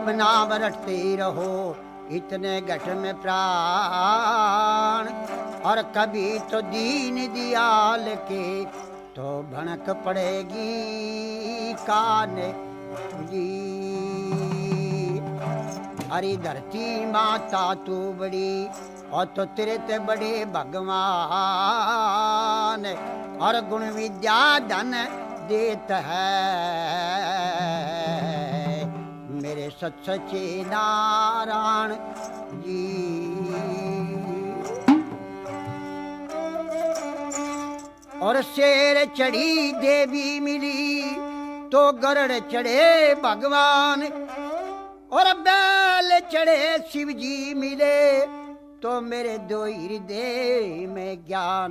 अब नाम रटते रहो इतने घट में प्राण, और कभी तो दीन दियाल के तो भनक पड़ेगी कान जी। अरे धरती माता तू बड़ी और तो तेरे ते बड़े भगवान, और गुण विद्या धन देता है मेरे सच्चे नारायण जी। और शेर चढ़ी देवी मिली तो गरुड़ चढ़े भगवान, और बैल चढ़े शिव जी मिले तो मेरे दो हृदय में ज्ञान।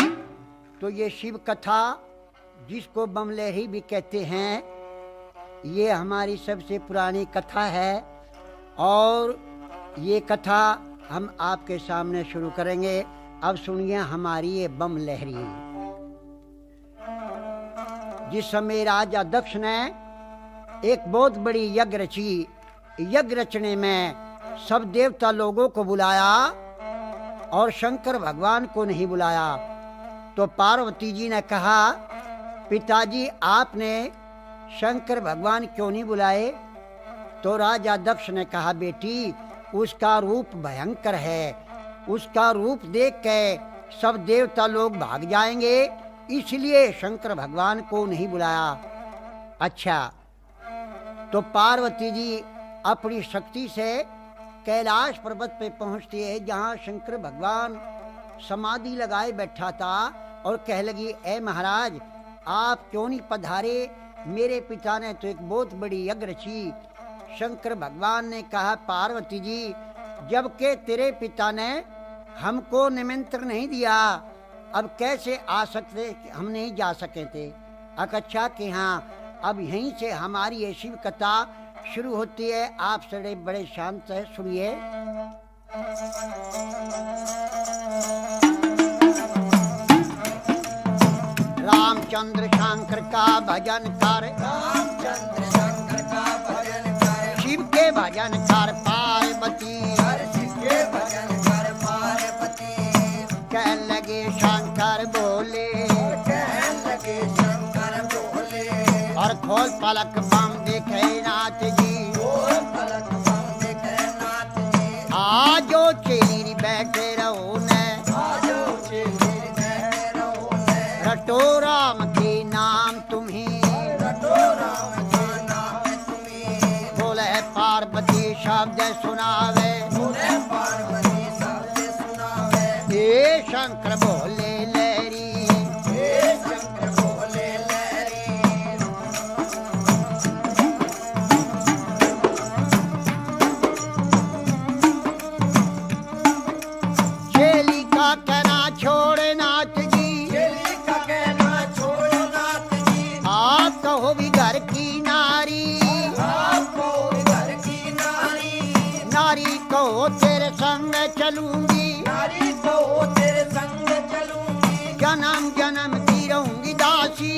तो ये शिव कथा जिसको बमलहरी भी कहते हैं, ये हमारी सबसे पुरानी कथा है, और ये कथा हम आपके सामने शुरू करेंगे। अब सुनिए हमारी ये बमलहरी। जिस समय राजा दक्ष ने एक बहुत बड़ी यज्ञ रची, यज्ञ रचने में सब देवता लोगों को बुलाया और शंकर भगवान को नहीं बुलाया। तो पार्वती जी ने कहा, पिताजी आपने शंकर भगवान क्यों नहीं बुलाए? तो राजा दक्ष ने कहा, बेटी उसका रूप भयंकर है, उसका रूप देख के सब देवता लोग भाग जाएंगे, इसलिए शंकर भगवान को नहीं बुलाया। अच्छा, तो पार्वती जी अपनी शक्ति से कैलाश पर्वत पे पहुंचती है, जहां शंकर भगवान समाधि लगाए बैठा था, और कह लगी, ए महाराज आप क्यों नहीं पधारे? मेरे पिता ने तो एक बहुत बड़ी यज्ञ रची। शंकर भगवान ने कहा, पार्वती जी जबकि तेरे पिता ने हमको निमंत्रण नहीं दिया, अब कैसे आ सकते? हम नहीं जा सके थे। अच्छा कि हाँ, अब यहीं से हमारी ये शिव कथा शुरू होती है। आप सड़े बड़े शांत से सुनिए। रामचंद्र शंकर का भजन कर, रामचंद्र शंकर का भजन कर, शिव के भजन कर पार्वती, शिव के भजन कर पार्वती। कह लगे शंकर बोले, कह लगे शंकर बोले, और खोल पलक बम देखे नाथ जी, खोल पलक बम देखे नाथ जी। आजो चेली बैठे रहो ने, आजो चेली बैठे रहो ने, रटो राम के नाम तुम्हें, रटो राम के नाम तुम्हें। बोले पार्वती शब्द सुनावे, बोले पार्वती शब्द सुनावे। हे शंकर बोले लहरी, हे शंकर बोले लहरी। चेली का कहना छोड़े नाथ जी, चेली का कहना छोड़ो नाथ जी। आप कहो भी घर की नारी, आपको घर की नारी, नारी कहो तेरे संग चलूंगी, नारी को तेरे संग चलूंगी। जन्म जन्म की रहूंगी दासी,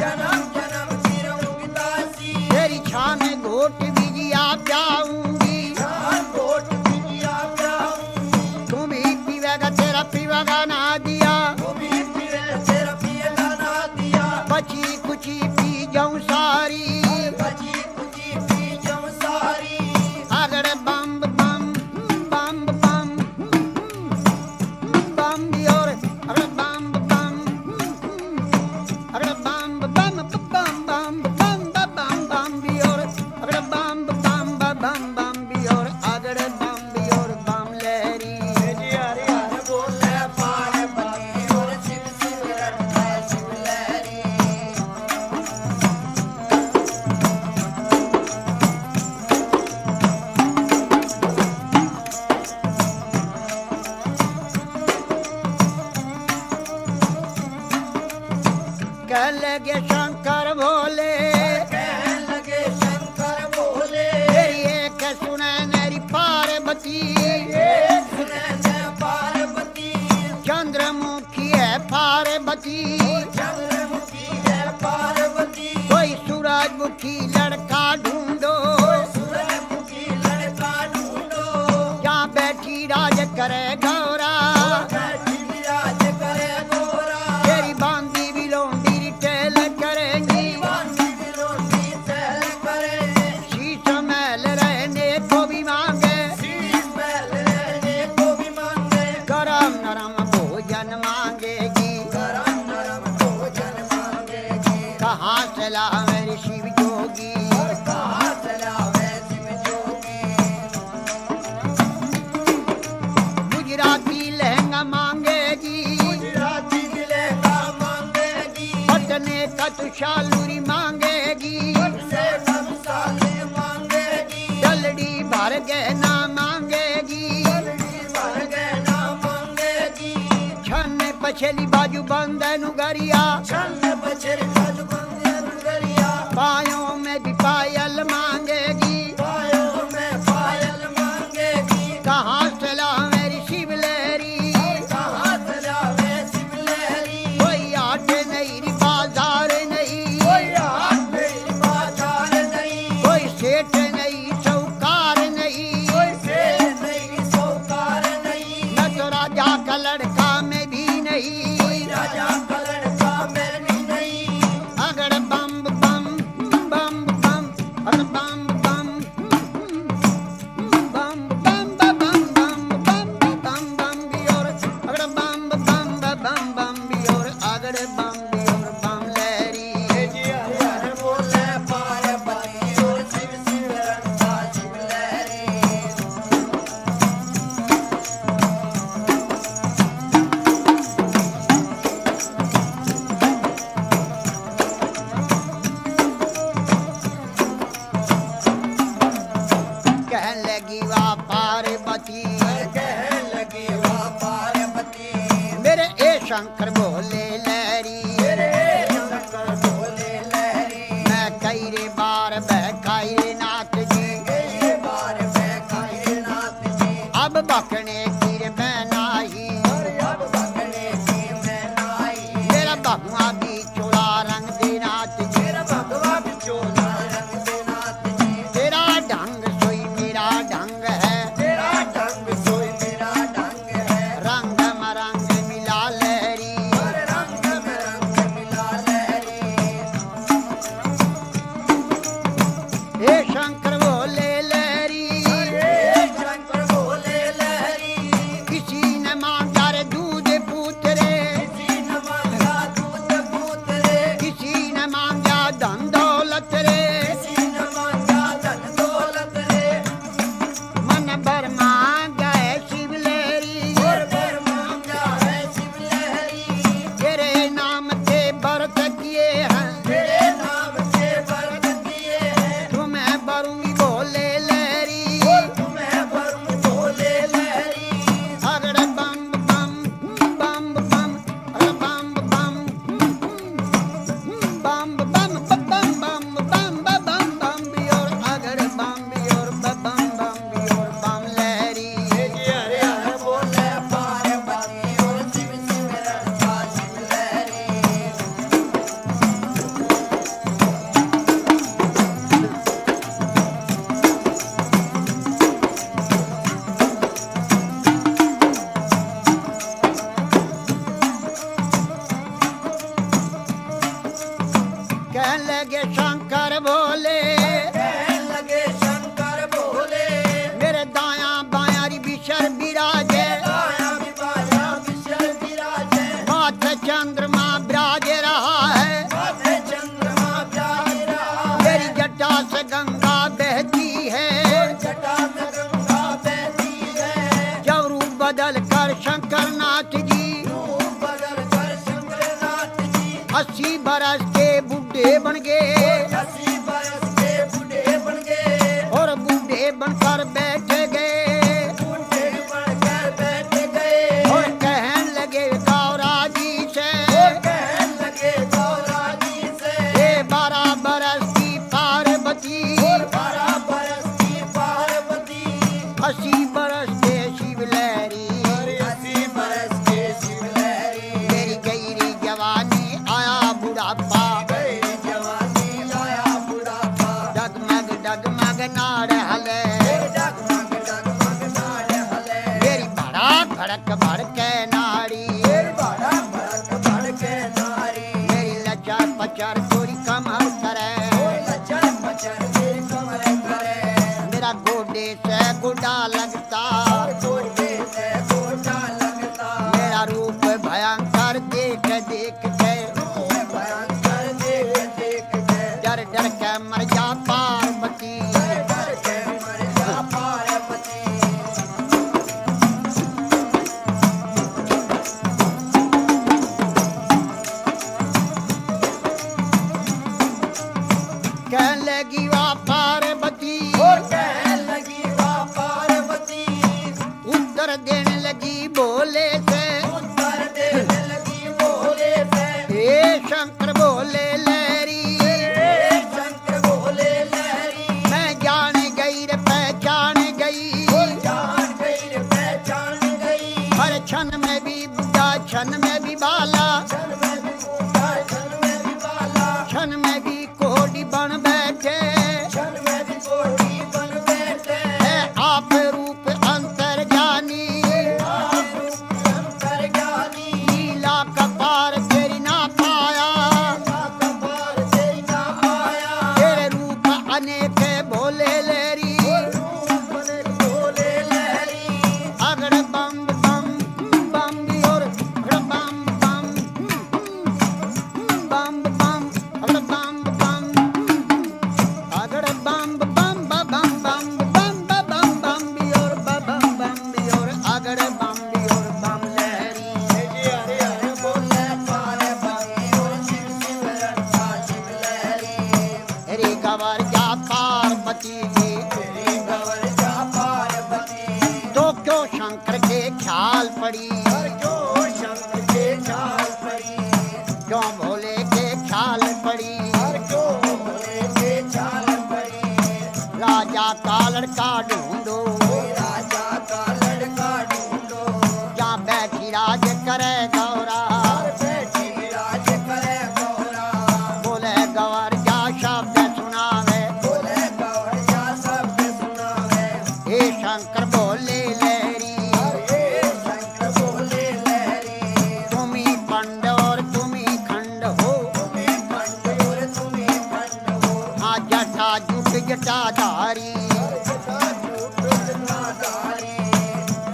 जन्म जन्म की रहूंगी दासी। तेरी छान घोट बिजिया जाऊंगी, जान कोट बिटिया जाऊंगी। तुम ही पीवेगा तेरा पीवेगा ना दिया, तू भी फिरे तेरा पिएगा ना दिया। बची कुची पी जाऊं सारी, बची कुची पी जाऊं सारी। अगड़ बम बम बम बम बम और अगड़ बम बम, अगड़ बम बम बम बम बम बम बम भी और अगड़ बम बम बम बम भी और अगड़ बम भी और बम लहरी। हरि हर बोले पार्वती और शिव शिव रटता शिव लहरी। कह लगे शंकर बोले, कहने लगे शंकर बोले, तेरी एक सुने मेरी पार्वती, सुने ने पार्वती। चंद्रमुखी है पार्वती, चंद्रमुखी है पार्वती। कोई सूरजमुखी लड़का ढूंढो, सूरजमुखी लड़का करे गौरा बैठी विराज करे गोरा तेरी बांदी भी लोंडी टेल करेंगी बांधी बिलोंडी चल करे शीश महल रहने को भी मांगे शीश महल रहने को भी मांगे गरम नरम भोजन मांगेगी गरम नरम भोजन मांगेगी कहाँ चला मेरी शिव जोगी कहाँ चलावे शिव जोगी गुजराती लहंगा मांगेगी गुजराती लहंगा मांगेगी पटने का तुषालूरी मांगेगी से सब साले मांगेगी डलड़ी भर गहना मांगेगी भर गहना मांगेगी छन पछली बाजू बंदनु गरिया छन्न बछर बाजू बंदे नगरिया पायों में भी पायल मांगेगी पायों में पायल मांगेगी कहाँ चला मेरी शिवलहरी कहाँ चलावे शिव लहरी कोई आटे नहीं री बाजार नहीं कोई हाथ में बाजार नहीं कोई सेठ नहीं चौकार नहीं कोई सेठ नहीं सौकार नहीं न तो राजा का लड़का में भी नहीं राजा का लड़का में भी नहीं अगर बम बम बम बम अगर बम बम बम बम बम बम बम बम बम भी और अगर बम बम बम बम भी और अगर बम भी और बम लहरी हर बोले पार्वती और शिव शिव रंगा शिव लहरी कहने लगी वाह पार्वती कहने लगी वाह पार्वती मेरे ए शंकर भोले लहरी तेरे शंकर बोले लहरी मैं कई रे बार बहकाई रे नाथ जी ये बार बैठाए नाथ जी अब बकने की रे बनाई और अब भगने की मैं नाई मेरा भगवा भी चोला रंग दे नाथ जी मेरा भगवा बिचोला रंग दे नाथ जी तेरा ढंग सोई मेरा ढंग है तेरा ढंग सोई मेरा ढंग है रंग मरंग मिला लहरी हर रंग में रंग मिला लहरी हे शंकर भोले लहरी ये शंकर बोले लहरी किसी ने मांगा रे दूध पूतरे किसी न मांगा दूध पूत रे किसी ने मांगा धन दौलत रे किसी न मांगा धन दौलत रे मन भर मांगा है शिव लहरी और फिर मांगा है शिव लहरी तेरे नाम के व्रत किए हैं तेरे नाम से व्रत किए हैं तुम्हें भरूंगी भोले लहरी तुम्हें वरुण बोले लहरी अगर बम बम बम बम अगर बम बम बम बम बम बम बम बम बम भी और अगर बम भी और बम बम भी और बम लहरी हरे हर बोले पार्वती और शिव शिव रंगा शिव लहरी कहने लगे शंकर भोले कहने लगे शंकर बोले मेरे दाया बाया री बिशर विराजे आया विवाया विशल विराजे माथे चंद्रमा विराज रहा है माथे चंद्रमा प्यार रहा तेरी जटा से गंगा बहती है जटा से गंगा बहती है जब रूप बदल कर शंकर नाथ जी रूप बदल कर शंकरनाथ जी 80 बरस के बुढ़े बन गए 80 बरस के बूढ़े बन गए और बूढ़े बनकर बैठ गए बूढ़े बनकर बैठ गए और कहने लगे गौरा जी से कहने लगे गौरा जी से ये 12 बरस की पार्वती 12 बरस की पार्वती 80 बरस के शिव लहरी 80 बरस के शिव लहरी तेरी गहरी जवानी आया बुढ़ापा गई जवानी आया बुढ़ापा डगमग डगमग नार हले डगमग कमर करे, लचर पचर के कमर करे, मेरा गोडे से गोडा लगता, गोडे से गोडा लगता, मेरा रूप भयंकर देख देख के, भयंकर देख देख के, डर डर के मर जा पार्वती, डर के मर जा पार्वती। कहने लगी वाह पार्वती, कहने लगी वाह पार्वती, उत्तर देने लगी बोले से, उत्तर देने लगी बोले से, हे शंकर बोले लहरी, शंकर बोले लहरी, मैं जान गई रे पहचान गई, जान गई रे पहचान गई, हर क्षण में भी बुढ़ा क्षण में भी बाला, क्षण में भी बूढ़ा क्षण में भी बाला, क्षण में भी कोडी बन बैठे, क्षण में भी कोटी बन बैठे, है आप रूप अंतर ज्ञानी, आप रूप अंतर ज्ञानी, लीला कपार तेरी ना पाया, कपार तेरी ना आया, तेरे रूप अनेक भोले लहरी, रूप बने बोले लहरी, अगड़ बम बम बम भी और बम बम बम बम अगड़ बम बम अगड़ बम बम बम बम बम बम बम भी और बम बम भी और अगड़ बम भी और बम लहरी, हरे हरे बोले पार्वती, और शिव शिव रटा शिव लहरी, रे गवर जा पार्वती जी, तेरी गवर जा पार्वती, तो क्यों शंकर के ख्याल पड़ी, जो शंकर के ख्याल पड़ी, क्यों भोले के ख्याल पड़ी, जो भोले के ख्याल पड़ी, राजा का लड़का ढूंढो, राजा का लड़का ढूंढो, जहाँ बैठी राज करे गौरा, बैठी राज करे गौरा, बोले गवर जा शब्द सुनावे, बोले गौर जा शब्द सुनावे, हे शंकर बोले लहरी, हे शंकर बोले लहरी, तुम्ही पंड और तुम्ही खंड हो, तुम्हें खंड और तुम्हें खंड हो, हाँ जटा जुट जटाधारी, जटा झूठ जटाधारी,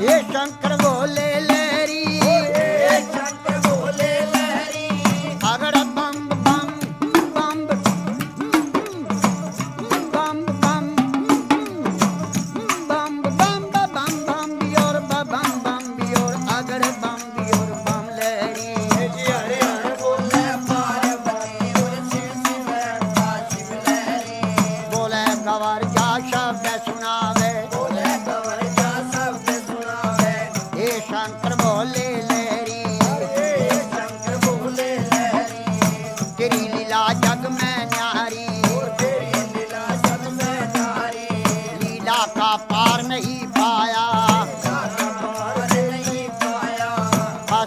हे शंकर बोले लहरी, हे शंकर बोले लहरी, अगड़ बम बम बम बम बम बम बम बम बम भी और बम बम भी और अगड़ बम भी और बम लहरी, हरे हरे बोले पार्वती, और शिव शिव रटा शिव लहरी, बोले गवर जा शब्द सुनावे, बोले गौर जा शब्द सुनावे, हे शंकर बोले लहरी, हे शंकर बोले लहरी, तेरी लीला जग में न्यारी, तेरी लीला जग में नारी, लीला का पार नहीं पाया, पार नहीं पाया,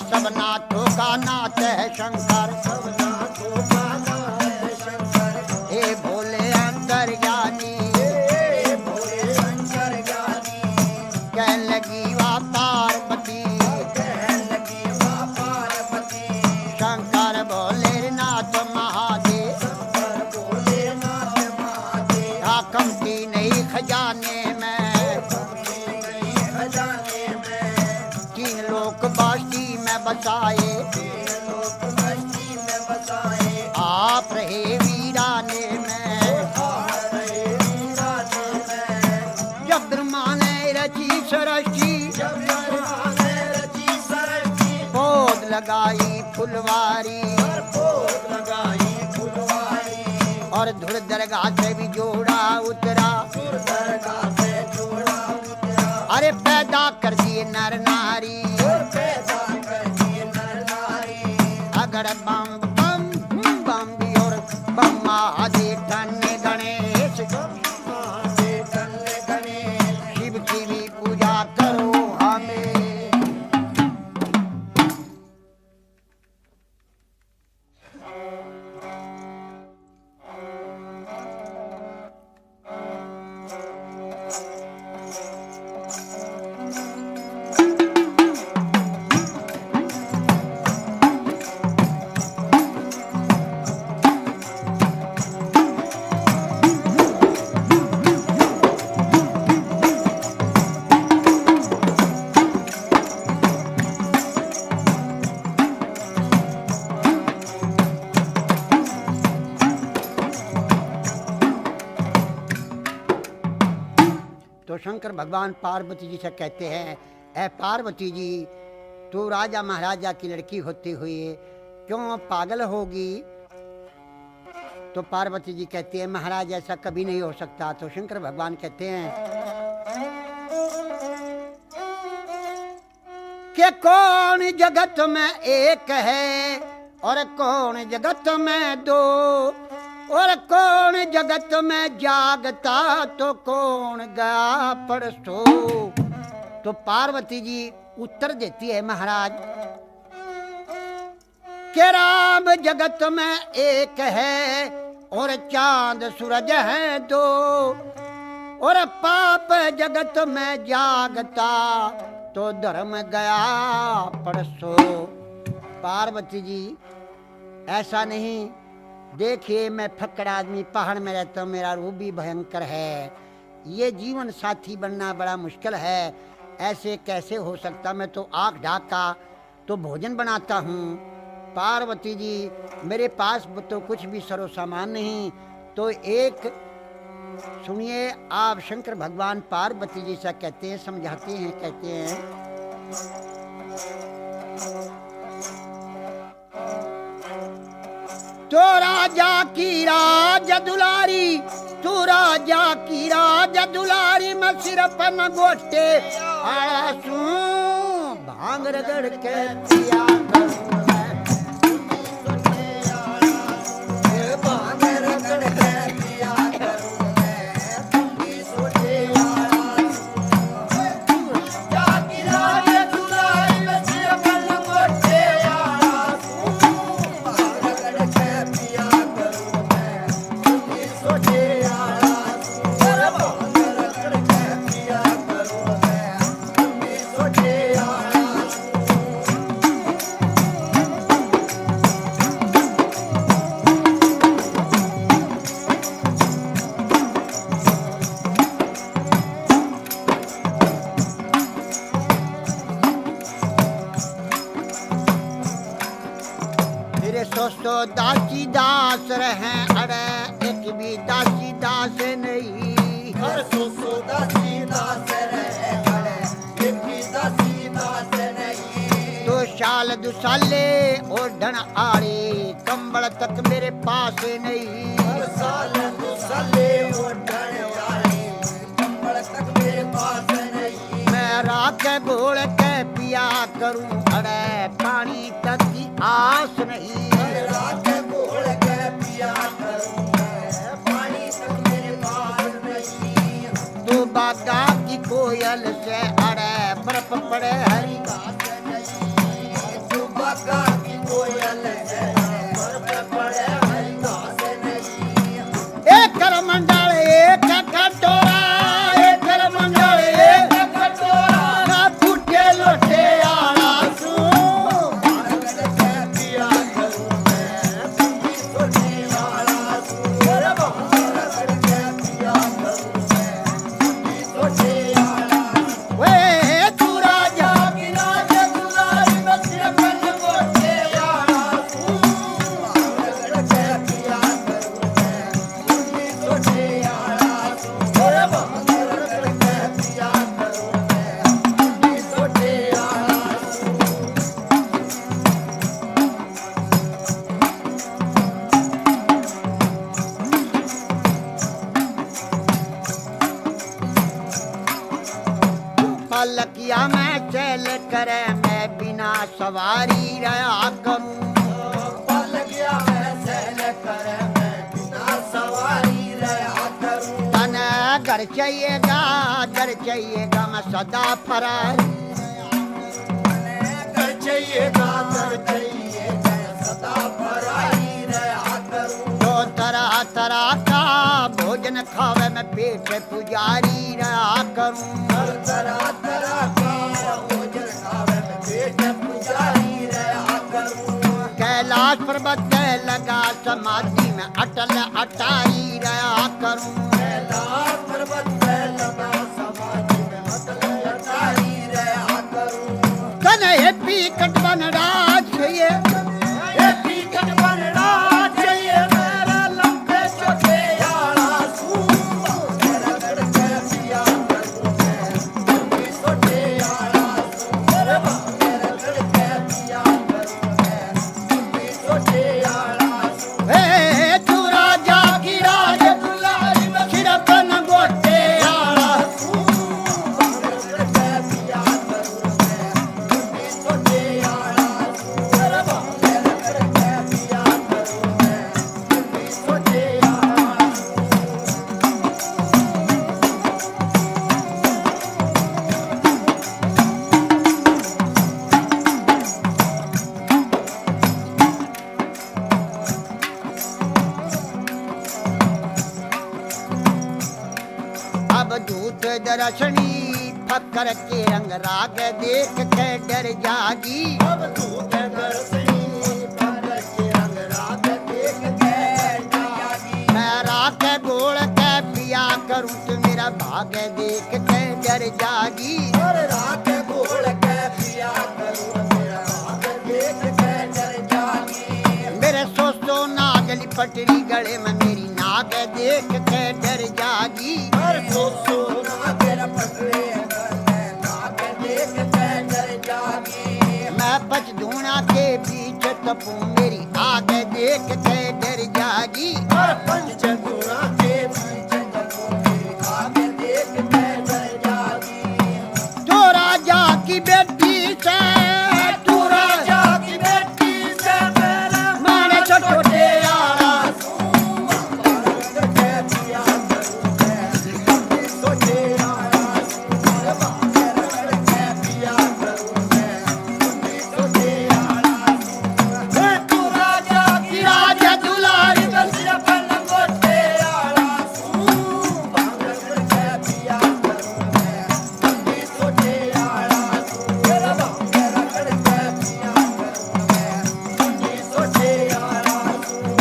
सब नाथों का नाथ है शंकर, सब नाथों का नाम है शंकर, हे भोले अंतर ज्ञानी, हे भोले शंकर ज्ञानी, कहने लगी वाह पार्वती, कहने लगी वाह पार्वती, शंकर भोले नाथ महादेव, शंकर बोले नाथ महादेव, कमती नहीं खजाने में, खजाने में, तीन लोक बास्ती में बसाए, लोक बस्ती में बसाए, आप रहे वीराने में, आ रहे वीराने में, जब ब्रह्मा ने रची सरस्ती, जब ब्रह्मा ने रची सरस्वती, पौध लगाई फुलवारी, पर पोत लगाई फुलवारी, और धुर दरगाह से भी जोड़ा उतरा, सुर दरगाह से जोड़ा उतरा, अरे पैदा कर दिए नर नारी, और पैदा कर दिए नर नारी, अगड़ बम बम बम भी और बम महादेव धन्य गणेश, महादेव धन्य गणेश, शिव की भी पूजा करो हमें, शंकर भगवान पार्वती जी से कहते हैं, ऐ पार्वती जी, तू राजा महाराजा की लड़की होते हुए क्यों पागल होगी? तो पार्वती जी कहती है, महाराज ऐसा कभी नहीं हो सकता। तो शंकर भगवान कहते हैं कि कौन जगत में एक है और कौन जगत में दो, और कौन जगत में जागता तो कौन गया परसो। तो पार्वती जी उत्तर देती है, महाराज कि राम जगत में एक है और चांद सूरज है दो, और पाप जगत में जागता तो धर्म गया परसो। पार्वती जी ऐसा नहीं, देखिए मैं फक्कड़ आदमी पहाड़ में रहता हूँ, मेरा रूप भी भयंकर है, ये जीवन साथी बनना बड़ा मुश्किल है, ऐसे कैसे हो सकता? मैं तो आँख ढाका तो भोजन बनाता हूँ। पार्वती जी मेरे पास तो कुछ भी सरो सामान नहीं। तो एक सुनिए, आप शंकर भगवान पार्वती जी से कहते हैं, समझाते हैं, कहते हैं तो राजा की राज दुलारी, तू राजा की राज दुलारी, मैं सिर पर न गोटे आसू भांग रगड़ के पिया करूं मैं। भांग रगड़ के पिया करूं मैं, तुमकी सोचे जाकी राज दुलारी, मैं सिर पर न गोटे आसू भांग रगड़ के पिया करूं मैं, तुमकी सोचे भांग रगड़ के पिया करूं मैं, तुमकी सोचे मेरे सो दासी दास रहे, अरे एक भी दासी दास नहीं। हर सो दासी दास रहे, अरे एक भी दासी दास नहीं। दो साल दुसाले और ढण आड़े, कंबल तक मेरे पास नहीं। हर साल दुसाले और ढण आड़े, कंबल तक मेरे पास नहीं। मैं राख घोल के पिया करूं, अरे पानी तक की आस नहीं। रात घोल के पिया करूं मैं, पानी तक मेरे पास नहीं। तो बागा की कोयल से, अरे बर्फ पड़े हरी घास नहीं, तू बागा की कोयल है, बर्फ पड़े हरी घास नहीं। एक करमंडल एक कटोरा, एक करमंडल एक कटोरा, ना फूटे लोटे आला सू। रगड़ के पिया करूं मैं, तुमकी सोचे वाला सू। रगड़ के पिया करूं मैं, तुमकी सोचे वाला सू। वे तू राजा की राज दुलारी, मैं सिर पर न गोटे वाला सू। रगड़ के पिया करूं मैं, तुमकी सोचे वाला सू। रगड़ के पिया करूं मैं, तुमकी सोचे वाला सू। पलकिया में चल करे, मैं बिना सवारी रहा करूं। पल गया मैं सैल कर, मैं बिना सवारी रहा करूं। तन घर चाहिएगा, घर चाहिएगा, मैं सदा फरारी। कर चाहिएगा, कर चाहिएगा, सदा फरारी रहा करूं। तो तरह तरह का भोजन खावे, मैं पेट पुजारी रहा करूं। हर तरह तरह का भोजन खावे, मैं पेट पुजारी रहा करूं। कैलाश पर्वत के लगा समाधि में अटल अटारी रहा करूं। कैलाश पर्वत पे लगा समाधि में अटल अटारी रहा करूं। कन हेपी कटवन राज ये हेपी कटवन राज चाहिए, मेरा लंबे चौथे यारा सू। रगड़ के पिया करूं भूत दर्शनी फकर के रंग राग देख के डर जागी। अब भूत दर्शनी फकर के रंग राग देख के डर जागी। मैं राख गोल के पिया करूं तो मेरा भाग देख के डर जागी। और राख गोल के पिया करूं मेरा भाग देख के डर जागी। मेरे सोचो नागली पटरी गले में मेरी नाग देख के डर जागी। और सोचो नागल पटरे में नाग देख के डर जागी। मैं पचधूणा के पीछे तपू मेरी आग देख के डर जागी। और पंचगुणा के पीछे तपू मेरी आग देख के डर जागी। जो राजा की बेटी से तू राजा की बेटी से मेरा माने छोटे आला के पिया करूं मैं सोचे आया सुन बाहर के पिया करूं मैं सोचे आया सुन। तू राजा की राजा दुलारी बसिया पन गोटे आया सुन बाहर के पिया करूं मैं सोचे आया सुन। बाहर के पिया करूं मैं सोचे आया सुन।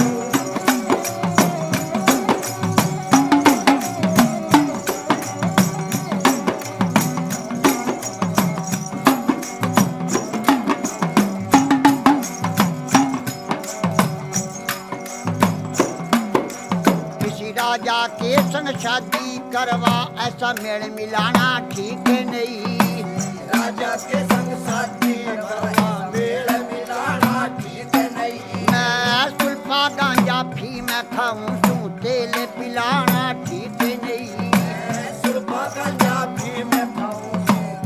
किसी राजा के संग शादी करवा ऐसा मेल मिलाना ठीक नहीं। राजा के संग साथी बड़ा मेल मिलाना ठीक नहीं। मैं सुल्फा गांजा फी मैं खाऊं तू तेल पिलाना ठीक नहीं। सुरपा का जाफी में खाऊं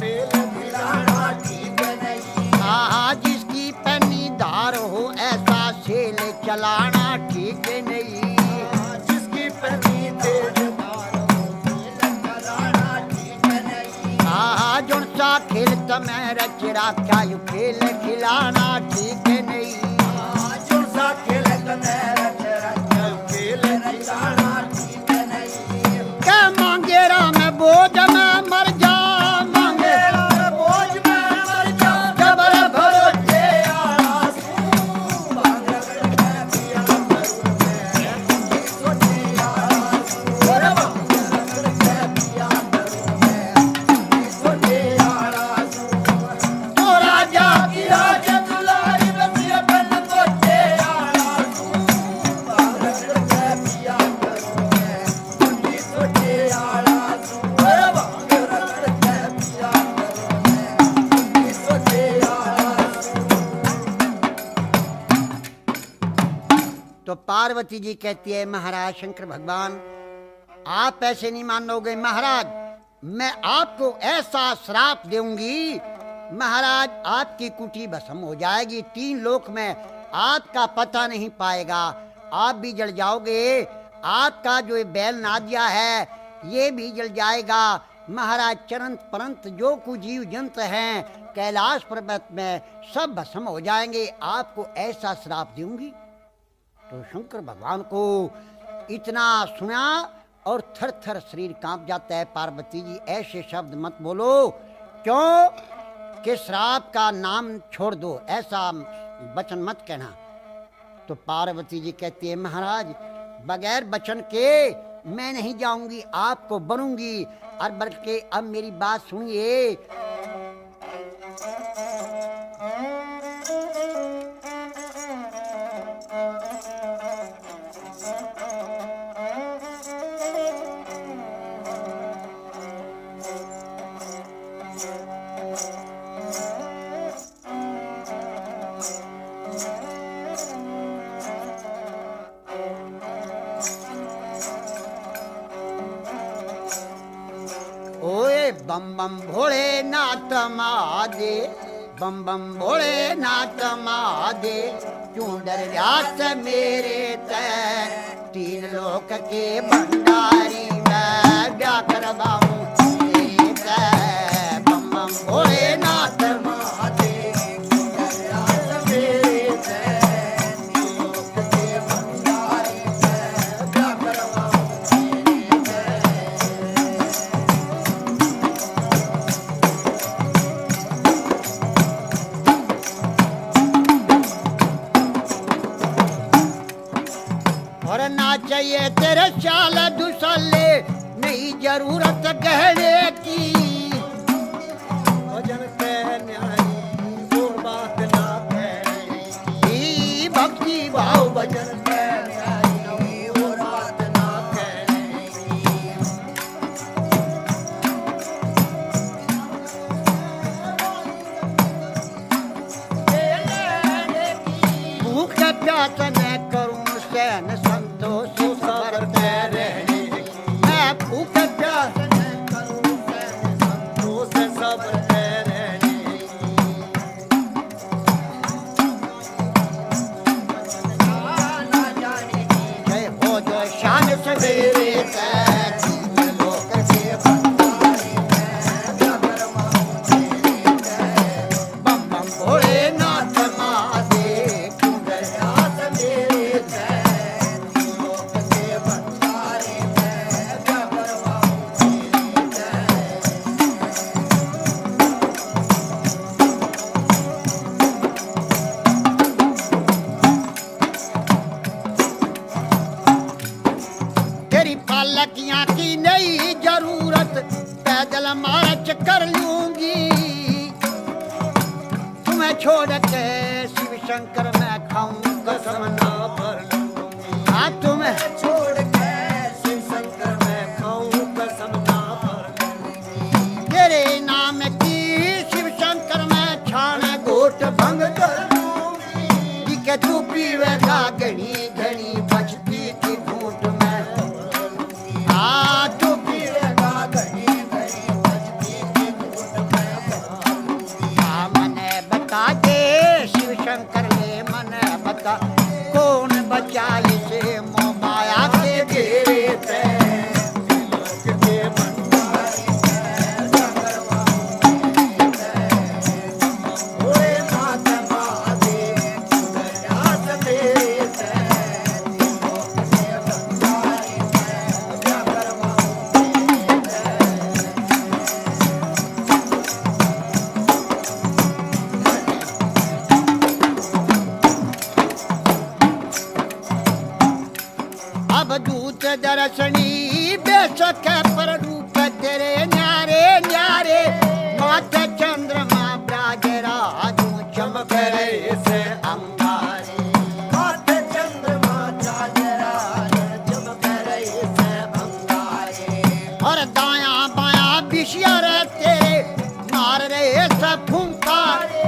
मेल मिलाना ठीक नहीं। हाँ जिसकी पैनी धार हो ऐसा सेल चलाना ठीक नहीं। जिसकी पहली तेज धार हो मेल चलाना ठीक नहीं। हाँ जुन सा खेल तमें रचरा क्या यू खेल खिलाना ठीक नहीं। जो सा खेल मेरा चरा खेल खिलाना ठीक नहीं। क्या मांगे राम बोझ में मर जा मांगे मेरा बोझ में मर जा जबर भरोसे आया सुन बांगर के पिया करूं मैं सोचे आया सुन। और बांगर के पिया करूं मैं सोचे आया सुन। तो राजा की राज दुलारी बसिया पन गोटे आया सुन बांगर के पिया करूं मैं सोचे आया सुन। और बांगर के पिया करूं मैं सोचे आया सुन। तो पार्वती जी कहती है महाराज शंकर भगवान आप ऐसे नहीं मानोगे महाराज, मैं आपको ऐसा श्राप दूंगी महाराज आपकी कुटी भस्म हो जाएगी। 3 लोक में आपका पता नहीं पाएगा, आप भी जल जाओगे। आपका जो ये बैल नादिया है ये भी जल जाएगा। महाराज चरंत परंत जो कुछ जीव जंत हैं कैलाश पर्वत में सब भस्म हो जाएंगे। आपको ऐसा श्राप दूंगी। तो शंकर भगवान को इतना सुना और थर थर शरीर कांप जाता है। पार्वती जी ऐसे शब्द मत बोलो, क्यों कि श्राप का नाम छोड़ दो, ऐसा वचन मत कहना। तो पार्वती जी कहती है महाराज बगैर वचन के मैं नहीं जाऊंगी, आपको बनूंगी। और बल्कि अब मेरी बात सुनिए। ओए बम बम भोले नाथ महादे, बम बम भोले नाथ महादे, क्यों डर व्यास मेरे तय, 3 लोक के भंडारी मैं क्या करवाऊं तेरे तय। बम बम भोले नाथ महादेव दयाल मेरे तय, लोक के भंडारी मैं क्या करवाऊं तेरे तय। ना चाहिए तेरे चाल दुसले, नहीं जरूरत गहने की। भजन कहने आई और बात ना कहने ई भक्ति भाव भजन कहने आई और बात ना कहने भूख प्यास मैं करूं सहन संतोष सबर रहने। मैं भूख प्यास संतोष सब रहने ना जाने जय हो जो शान सवेरे लोक के भंडारी बम बम भोलेनाथ महादेव। प्रयास मेरे लोक के भंडारी तेरी पालकियां की नहीं जरूरत, पैदल मार्च कर लूंगी। तुम्हें छोड़ के शिव शंकर मैं खाऊं कसम ना भर लूंगी। हाँ तुम्हें छोड़ के शिव शंकर मैं खाऊं कसम ना भर तेरे नाम की शिव शंकर मैं छान घोट भंग कर लूंगी। कि तू पीवेगा घनी घनी बचती की घूट में। हाँ तू पीवेगा घड़ी घड़ी बजती की घूट में हाँ मने बता दे शिव शंकर ने मने बता, कौन बचाई से मोह माया के घेरे से। लोक के भंडारी भोले नाथ महादेव प्रयास मेरे लोक के भंडारी अब दूत दर्शनी बेशक पर रूप तेरे न्यारे न्यारे। माथे चंद्रमा ब्राज राजू चमक रहे से अंगारे। माथे चंद्रमा चांदरा चमक रहे से अंगारे और दाया बाया बिशिया रे तेरे मार रहे सब फुंकारे।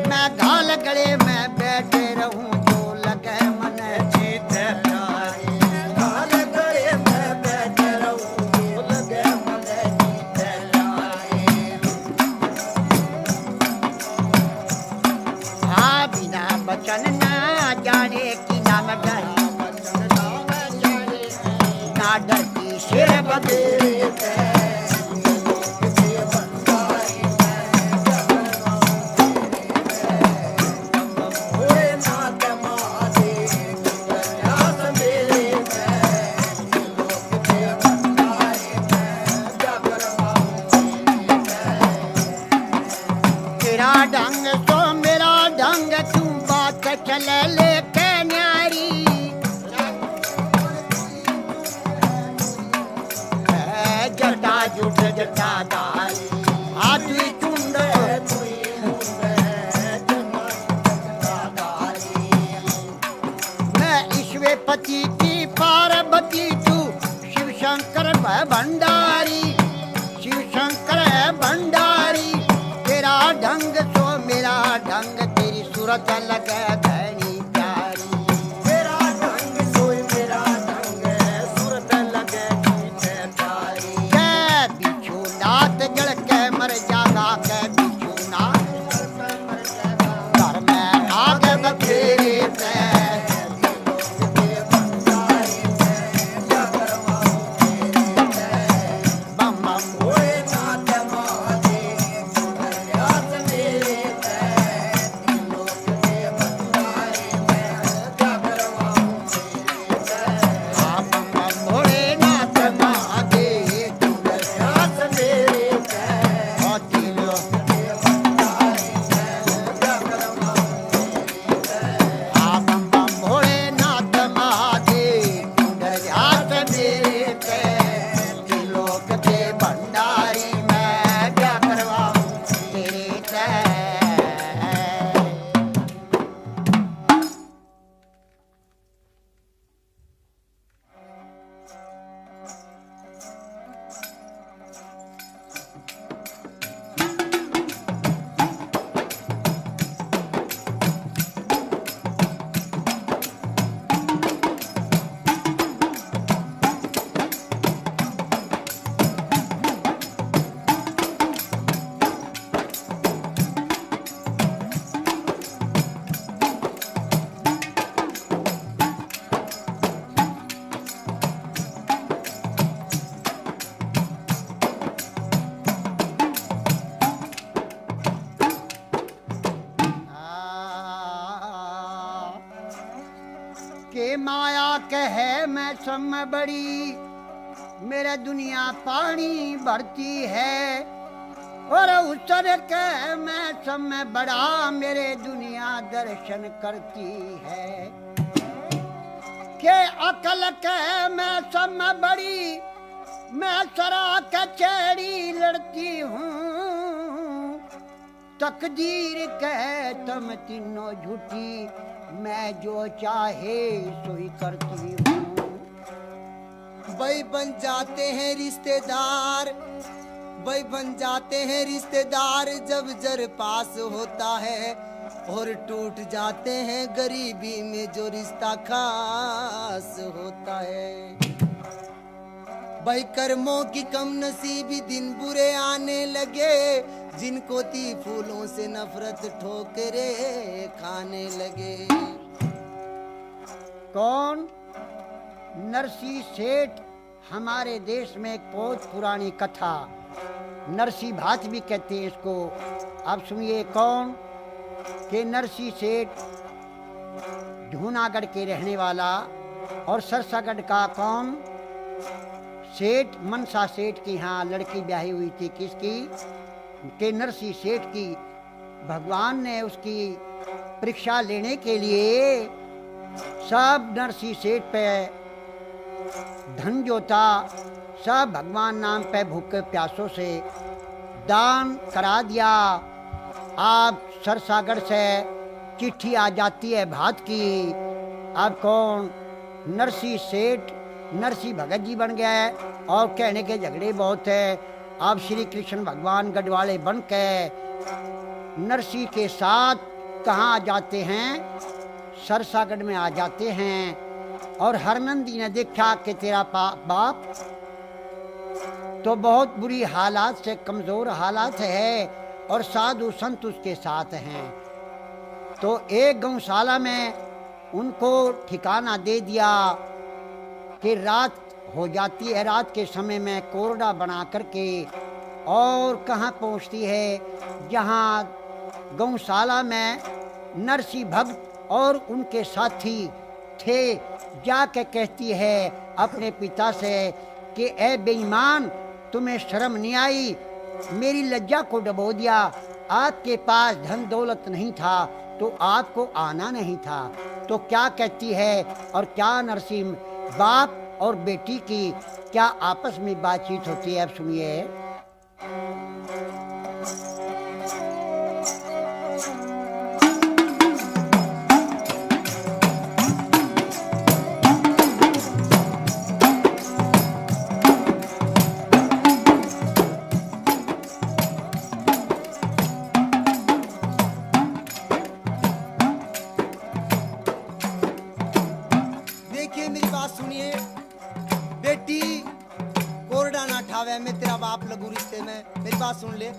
मैं घाल गले में बैठे रहूं जो लगे मन जीत प्यारे। काल गए मैं बैठ रहूं लगे मन जीते लाए हाँ बिना बचन ना जाने की नाम डरी, बचन नाम जाने ना डरती शेर बदे। लोक के भंडारी भोले नाथ महादेव प्रयास मेरे लोक के भंडारी तेरा ढंग तो मेरा ढंग, तू बात चले लेके न्यारी। है जटा जुट जटाधारी हाथ चुंड मैं ईश्वरपति की पार्वती तू शिव शंकर भंडारी। शिव शंकर है भंडारी तेरा ढंग सो मेरा ढंग, तेरी सूरत लगे धनी प्यारी। मेरा ढंग सोई मेरा ढंग सूरत लगे जीते प्यारी कै बिच्छू नाथ जड़ के मर जागा, कै बिच्छू नाथ घर में आग बखेरे से। बम बम भोले नाथ महादेव प्रयास मेरे लोक के भंडारी है मैं सब में बड़ी, मेरे दुनिया पानी भरती है। और उसर कह मैं सब में बड़ा, मेरे दुनिया दर्शन करती है। के अकल कह मैं सब में बड़ी, मैं सरा कचहरी लड़ती हूँ। तकदीर कह तुम तीनों झूठी, मैं जो चाहे सोई करती हूँ। भाई बन जाते हैं रिश्तेदार, भाई बन जाते हैं रिश्तेदार जब जर पास होता है, और टूट जाते हैं गरीबी में जो रिश्ता खास होता है। भाई कर्मों की कम नसीबी दिन बुरे आने लगे, जिनको थी फूलों से नफरत ठोकरे खाने लगे। कौन? नरसी सेठ। हमारे देश में एक बहुत पुरानी कथा, नरसी भात भी कहते हैं इसको। अब सुनिए कौन? कि नरसी सेठ जूनागढ़ के रहने वाला, और सरसागढ़ का कौन? सेठ मनसा सेठ की यहाँ लड़की ब्याही हुई थी। किसकी? के नरसी सेठ की। भगवान ने उसकी परीक्षा लेने के लिए सब नरसी सेठ पे धन जो था सब भगवान नाम पे भूखे प्यासों से दान करा दिया। आप सरसागढ़ से चिट्ठी आ जाती है भात की। अब कौन? नरसी सेठ नरसी भगत जी बन गया है, और कहने के झगड़े बहुत है। अब श्री कृष्ण भगवान गढ़वाले बन के नरसी के साथ कहाँ आ जाते हैं? सरसागढ़ में आ जाते हैं। और हरनंदी ने देखा कि तेरा बाप तो बहुत बुरी हालात से, कमजोर हालात है, और साधु संत उसके साथ हैं। तो एक गौशाला में उनको ठिकाना दे दिया कि रात हो जाती है, रात के समय में कोरडा बना करके, और कहाँ पहुँचती है? जहाँ गौशाला में नरसी भक्त और उनके साथी थे। जाके कहती है अपने पिता से कि ए बेईमान, तुम्हें शर्म नहीं आई? मेरी लज्जा को डबो दिया। आपके पास धन दौलत नहीं था तो आपको आना नहीं था। तो क्या कहती है? और क्या नरसी बाप और बेटी की क्या आपस में बातचीत होती है? अब सुनिए। देखिए मेरी बात सुनिए, बेटी कोरडा ना ठावे, मैं तेरा बाप लगू रिश्ते में। मेरी बात सुन ले।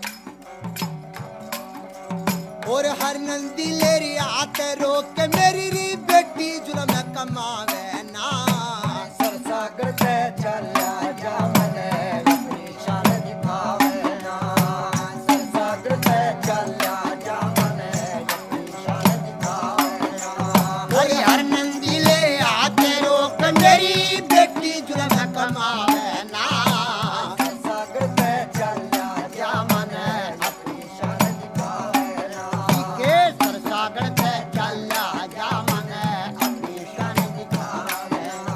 और हर नंदी लेरी आते रोक के मेरी री बेटी जुलम में कमावे ना। सरसागढ़ से चला जा मने अपनी शान दिखावे ना। सरसागढ़ से चला जा मने अपनी शान दिखावे ना। और हर नंदी ले आते रोक मेरी बेटी जुलम में कमावे ना। सरसागढ़ से चला जा मने अपनी शान दिखावे ना। के सरसागढ़ से चला जा मने अपनी शान दिखावे ना।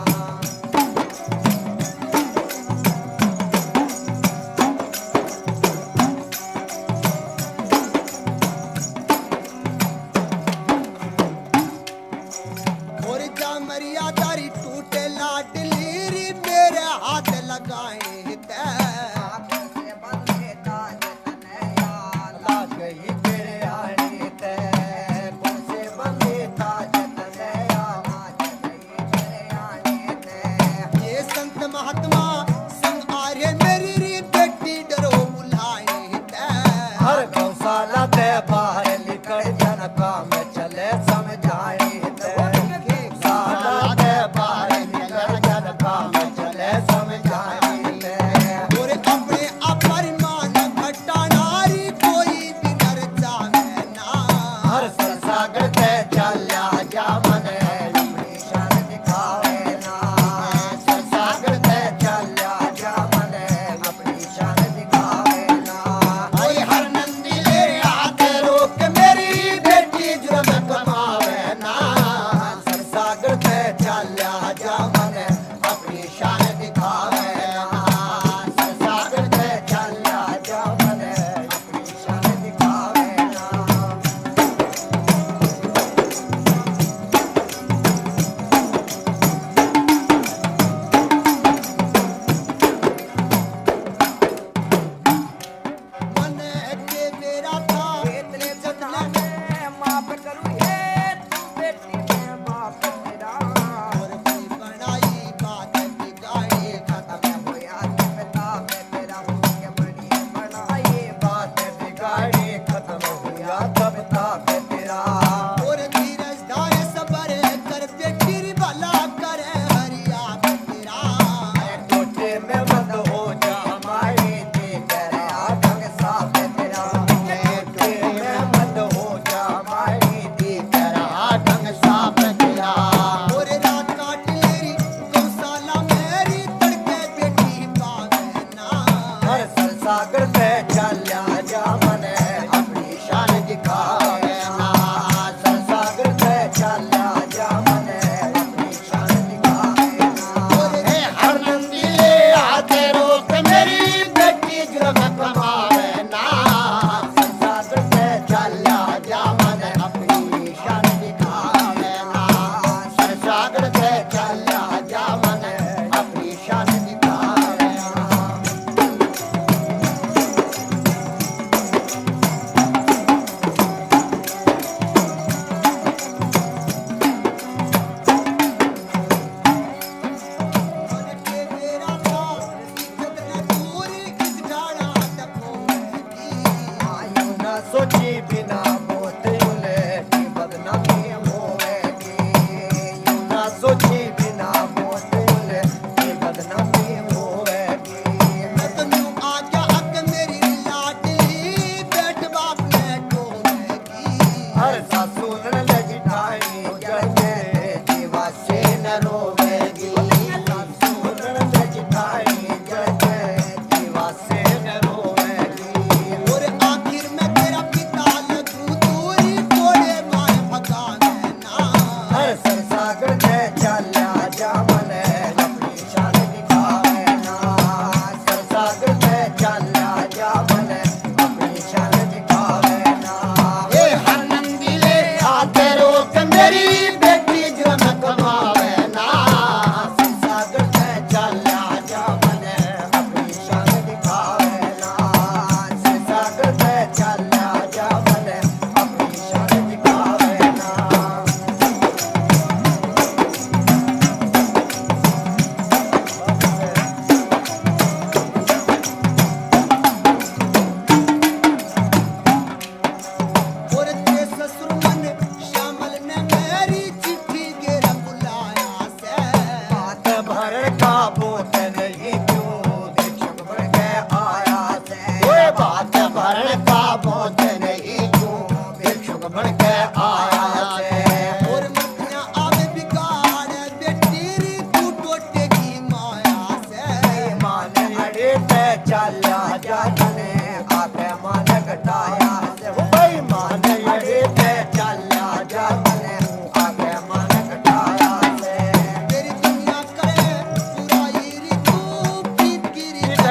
और जा मरियादारी टूटे लाडली री मेरे हाथ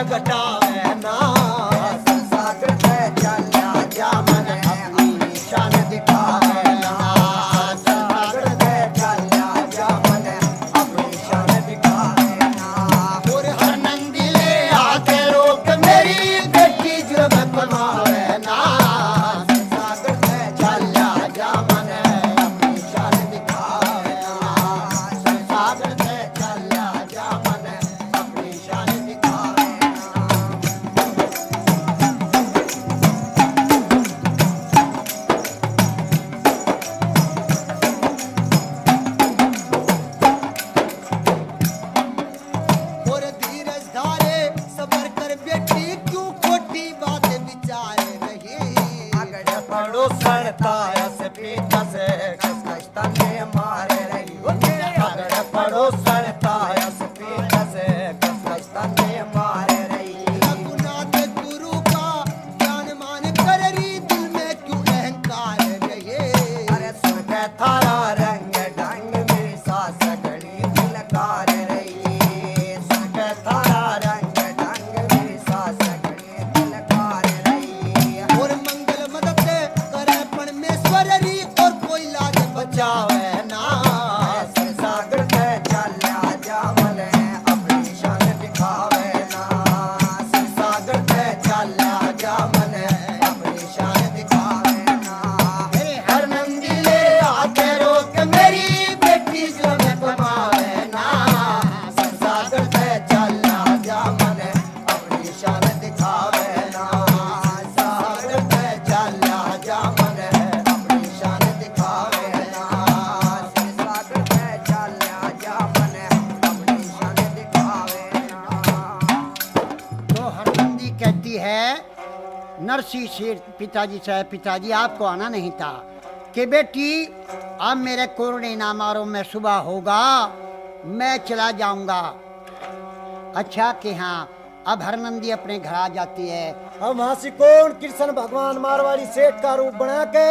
घटावे ना सागर से चला जा मन अपनी शान दिखावे ना सागर से चला जा मन अपनी शान दिखावे ना और हर नंदी ले आके रोक मेरी बेटी जुर्म कमावे ना सागर से चला जा मन अपनी शान दिखावे ना सागर से चला जा मन अपनी शान दिखावे ना और धीरज धारे सबर कर बेटी क्यों खोटी बातें विचारे रही अगड़ पड़ो सड़ता से पीछा से खसखसता ने मारे रही अगड़ पड़ो सड़ता से पीछा से खसखसता ने मारे रही रघुनाथ गुरु का ज्ञान मान कर रही दिल में क्यों अहंकार रहे अरे सुन थारा रंग ढंग में सास घड़ी दिलकार रही सुन थारा रंग ढंग में सास घड़ी दिलकार रही और मंगल मदद करे परमेश्वर री और कोई लाज बचावे ना सागर से चला जा मन अपनी शान दिखावे ना सागर से चला जा मन अपनी शान दिखावे ना हर नंदी ले आके रोक मेरी बेटी जो मैं कमावे ना सागर से चला जा मन अपनी शान दिखावे ना सागर से चला जा मन अपनी शान दिखावे ना सागर से चला जा मन अपनी शान दिखावे ना तो हरनंदी कहती है नरसी शेठ पिताजी से, पिताजी आपको आना नहीं था कि बेटी अब मेरे कोरने ना मारो, मैं सुबह होगा मैं चला जाऊंगा। अच्छा कि हाँ, अब हरनंदी अपने घर आ जाती है। हम हासी कौन कृष्ण भगवान मारवाड़ी सेठ का रूप बना के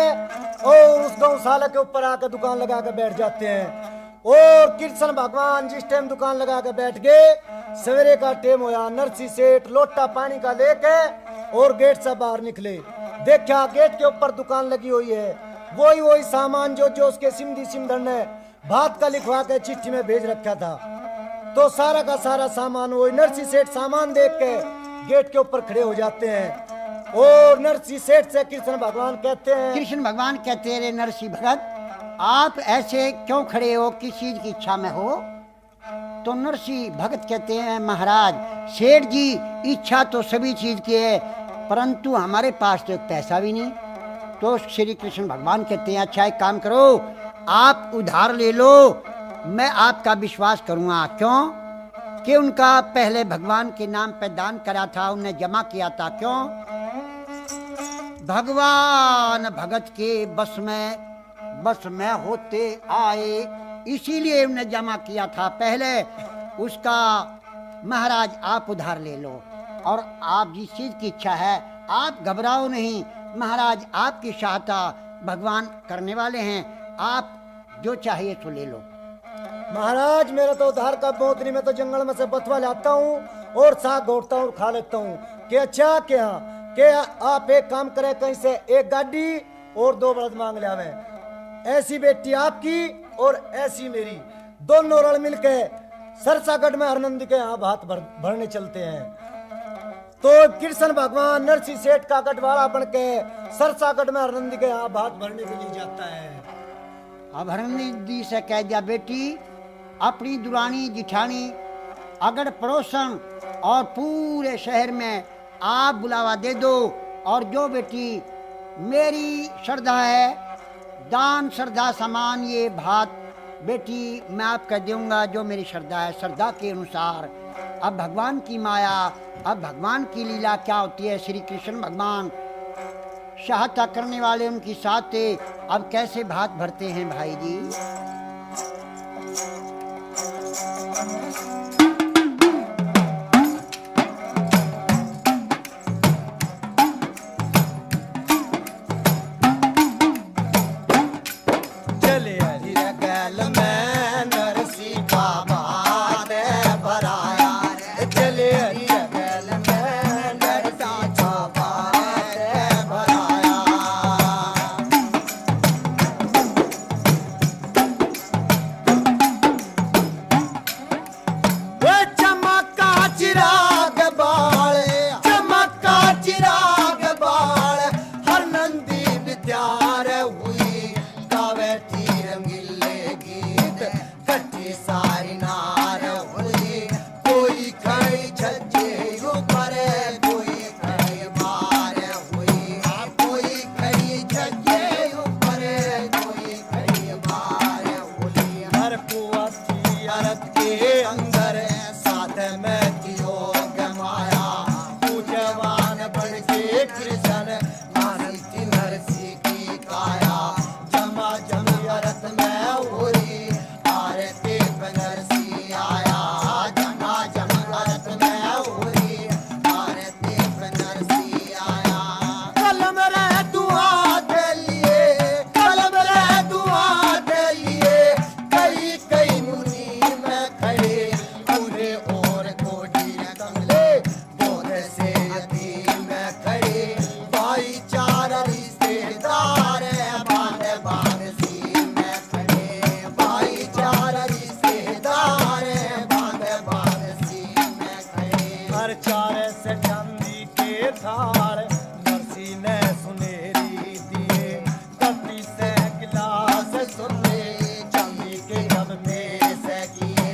और उस गौशाला के ऊपर आकर दुकान लगा के बैठ जाते हैं। और कृष्ण भगवान जिस टाइम दुकान लगा के बैठ गए, सवेरे का टाइम होया, नरसी सेठ लोटा पानी का लेके और गेट से बाहर निकले। देखा गेट के ऊपर दुकान लगी हुई है, वही वही सामान जो जो उसके सिमधी सिमधर ने भात का लिखवा के चिट्ठी में भेज रखा था। तो सारा का सारा सामान वही नरसी सेठ सामान देख के गेट के ऊपर खड़े हो जाते हैं। और नरसी सेठ से कृष्ण भगवान कहते हैं, कृष्ण भगवान कहते हैं, रे नरसी भगत आप ऐसे क्यों खड़े हो, किस चीज की इच्छा में हो? तो नरसी भगत कहते हैं, महाराज सेठ जी इच्छा तो सभी चीज की है, परंतु हमारे पास तो एक पैसा भी नहीं। तो श्री कृष्ण भगवान कहते हैं, अच्छा एक काम करो, आप उधार ले लो, मैं आपका विश्वास करूंगा। क्यों? कि उनका पहले भगवान के नाम पे दान करा था, उन्हें जमा किया था। क्यों? भगवान भगत के बस में होते आए, इसीलिए उन्हें जमा किया था पहले। उसका महाराज आप उधार ले लो, और आप जिस चीज की इच्छा है आप घबराओ नहीं, महाराज आपकी सहायता भगवान करने वाले हैं, आप जो चाहिए तो ले लो। महाराज मेरा तो उधार का बहुत नहीं, मैं तो जंगल में से बथवा लाता हूँ और साग घोटता हूँ और खा लेता हूँ। कि अच्छा क्या कि आप एक काम करें, कहीं से एक गाड़ी और 2 बलद मांग ले आवे। ऐसी बेटी आपकी और ऐसी मेरी, दोनों रण मिलके सरसागढ़ में हरनंदी के यहाँ भात भरने चलते हैं। तो कृष्ण भगवान नरसी सेठ का गढ़वाला बन के सरसागढ़ में हरनंदी के यहाँ भात भरने के लिए जाता है। अब हरनंदी से कह दिया, बेटी अपनी दुरानी जिठानी अगड़ पड़ोसन और पूरे शहर में आप बुलावा दे दो, और जो बेटी मेरी श्रद्धा है, दान श्रद्धा समान ये भात बेटी मैं आपका दूंगा, जो मेरी श्रद्धा है, श्रद्धा के अनुसार। अब भगवान की माया, अब भगवान की लीला क्या होती है, श्री कृष्ण भगवान सहायता करने वाले उनकी साथ थे। अब कैसे भात भरते हैं भाई जी? चले हरि गल में नरसी का भात भराया रे, चले हरि गल में चिराग बाल चमका चिराग बाल हर नंदी विद्यार हुई गावे थी रंगीले गीत कटी सारी नार हुई कोई खड़ी छज्जे ऊपर कोई खड़ी बार हुई कोई खड़ी छज्जे ऊपर कोई खड़ी बार हुई हर कुआती अरत के अंदर साथ में थियो गमाया तू जवान बन के कृष्ण मानी थी नरसी की काया जमा जमी अरत में होरी आरती नरसी आया जमा जमी अरत में होरी आरती नरसी आया कलम रे दुआ दे लिए कलम रे दुआ दे लिए कई कई मुनी में खड़े पूरे और कोडी कमले बोध से यतीम में खड़े भाईचारा रिश्तेदार बांध बांध सी में खड़े भाईचारा रिश्तेदार बांध बांध सी में खड़े हर चार से चांदी के थार नरसी ने सुनेरी दिए कटी से गिलास सुने चांदी के जब में से किए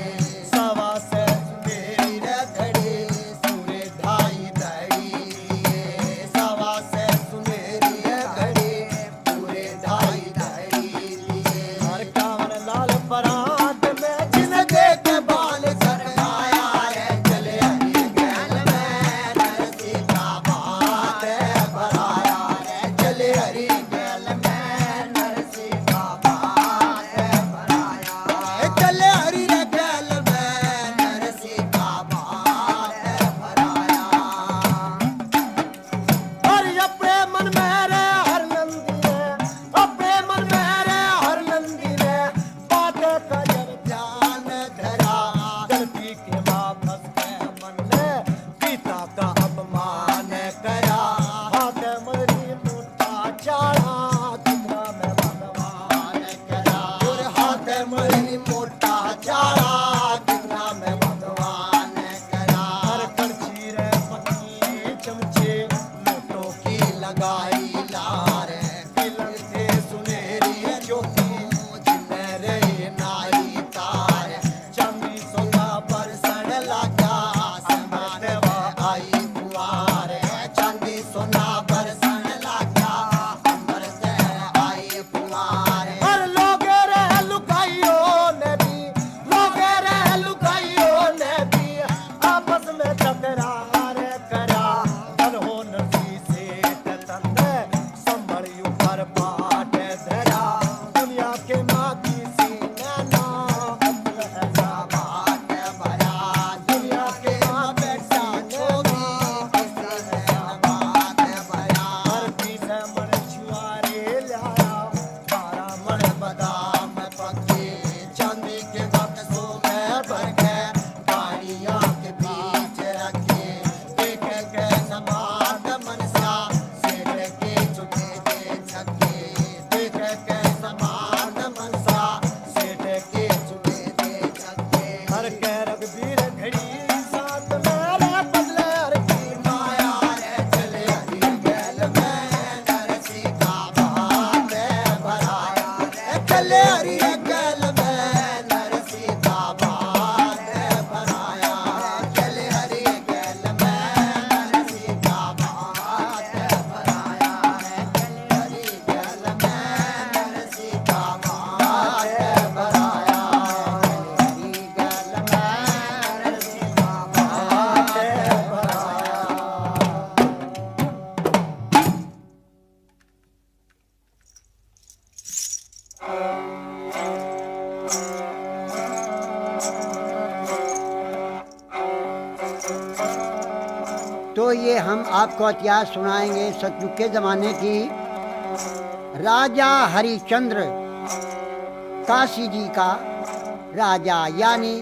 सवा से सुनेरी रे खड़े सूरे ढाई दड़ी दिए सवा से सुनेरी रे खड़े पूरे ढाई दड़ी दिए हर कांवर लाल परात में जिन देख बाल सरकाया रे चले हरी गैल में नरसी का बात भराया रे चले हरी गैल में नरसी का बात भराया रे चले हरी रे गैल में नरसी का बात भराया और अपने मन में रे हर नंदी ने अपने मन में रे हर नंदी ने बात का जब ध्यान धरा गलती के वापस के मन ने पिता का अपमान करा हाथ मरी मुट्ठा चाड़ा कितना मैं भगवान करा और हाथ मरी मोटा चाड़ा कितना मैं भगवान करा हर करछी रे पत्नी चमचे नोटों की लगाई लार तिलक थे सुनेरी चौकी जिन्हें रे नाई तार चांदी सोना पर सड़ लगा समान आई कुआर चांदी सोना पर सड़ लगा अंबर से आई कुआर हर लोग रे लुकाइयो ने भी लोग रे लुकाइयो ने भी आपस में तकरार करा धन हो नरसी से तंदे संभली ऊपर बाट धरा दुनिया के मागी सी नैना ऐसा बाट भरा दुनिया के माँ बैठा जोगी किसी ने बात भरा हर पीछे मन छुआरे लाया 12 मन बादाम पके चांदी के बक्सों में भर के गाड़ियाँ के बीच रखे देख के समाद मनसा सेठ के चुके दे छके देख के समाद मनसा सेठ के चुके दे छके हर के रघुवीर घड़ी साथ मेरे बदले हर की माया रे चले हरी गैल में नरसी का बात भराया रे चले हरी गैल में नरसी का बात भराया चले हरी गैल में नरसी का बात भराया चले हरी गैल में नरसी का बात भराया हरी गैल में नरसी का बात भराया तो ये हम आपको इतिहास सुनाएंगे सतयुग के जमाने की। राजा हरिश्चंद्र काशी जी का राजा यानी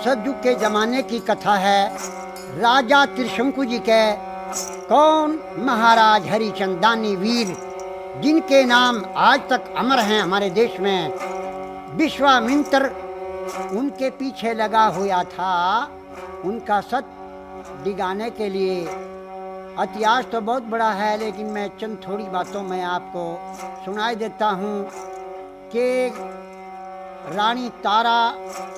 सतयुग के जमाने की कथा है। राजा त्रिशंकु जी के कौन महाराज हरिचंदानी वीर, जिनके नाम आज तक अमर हैं हमारे देश में। विश्वामित्र उनके पीछे लगा हुआ था, उनका सत दिगाने के लिए। इतिहास तो बहुत बड़ा है, लेकिन मैं चंद थोड़ी बातों में आपको सुनाई देता हूँ कि रानी तारा,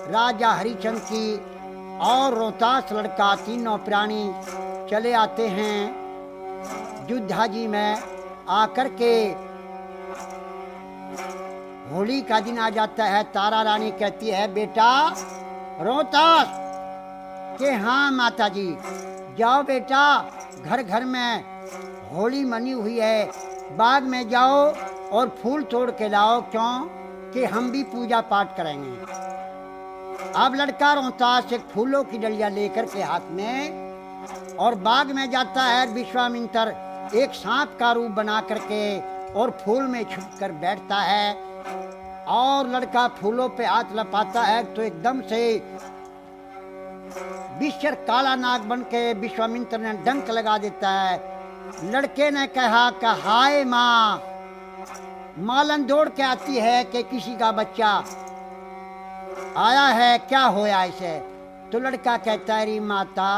राजा हरिचंद की और रोहतास लड़का, तीनों प्राणी चले आते हैं अयोध्या जी में। आकर के होली का दिन आ जाता है। तारा रानी कहती है, बेटा रोहतास के हाँ माता जी, जाओ बेटा, घर घर में होली मनी हुई है, बाग में जाओ और फूल तोड़ के लाओ, क्यों कि हम भी पूजा पाठ करेंगे। अब लड़का रोहतास एक फूलों की डलिया लेकर के हाथ में और बाग में जाता है। विश्वामित्र एक सांप का रूप बना करके और फूल में छुप कर बैठता है और लड़का फूलों पे हाथ लपाता है तो एकदम से विषर काला नाग बन के विश्वामित्र ने डंक लगा देता है। लड़के ने कहा कि हाय माँ, मालन दौड़ के आती है कि किसी का बच्चा आया है, क्या होया इसे? तो लड़का कहता है, री माता,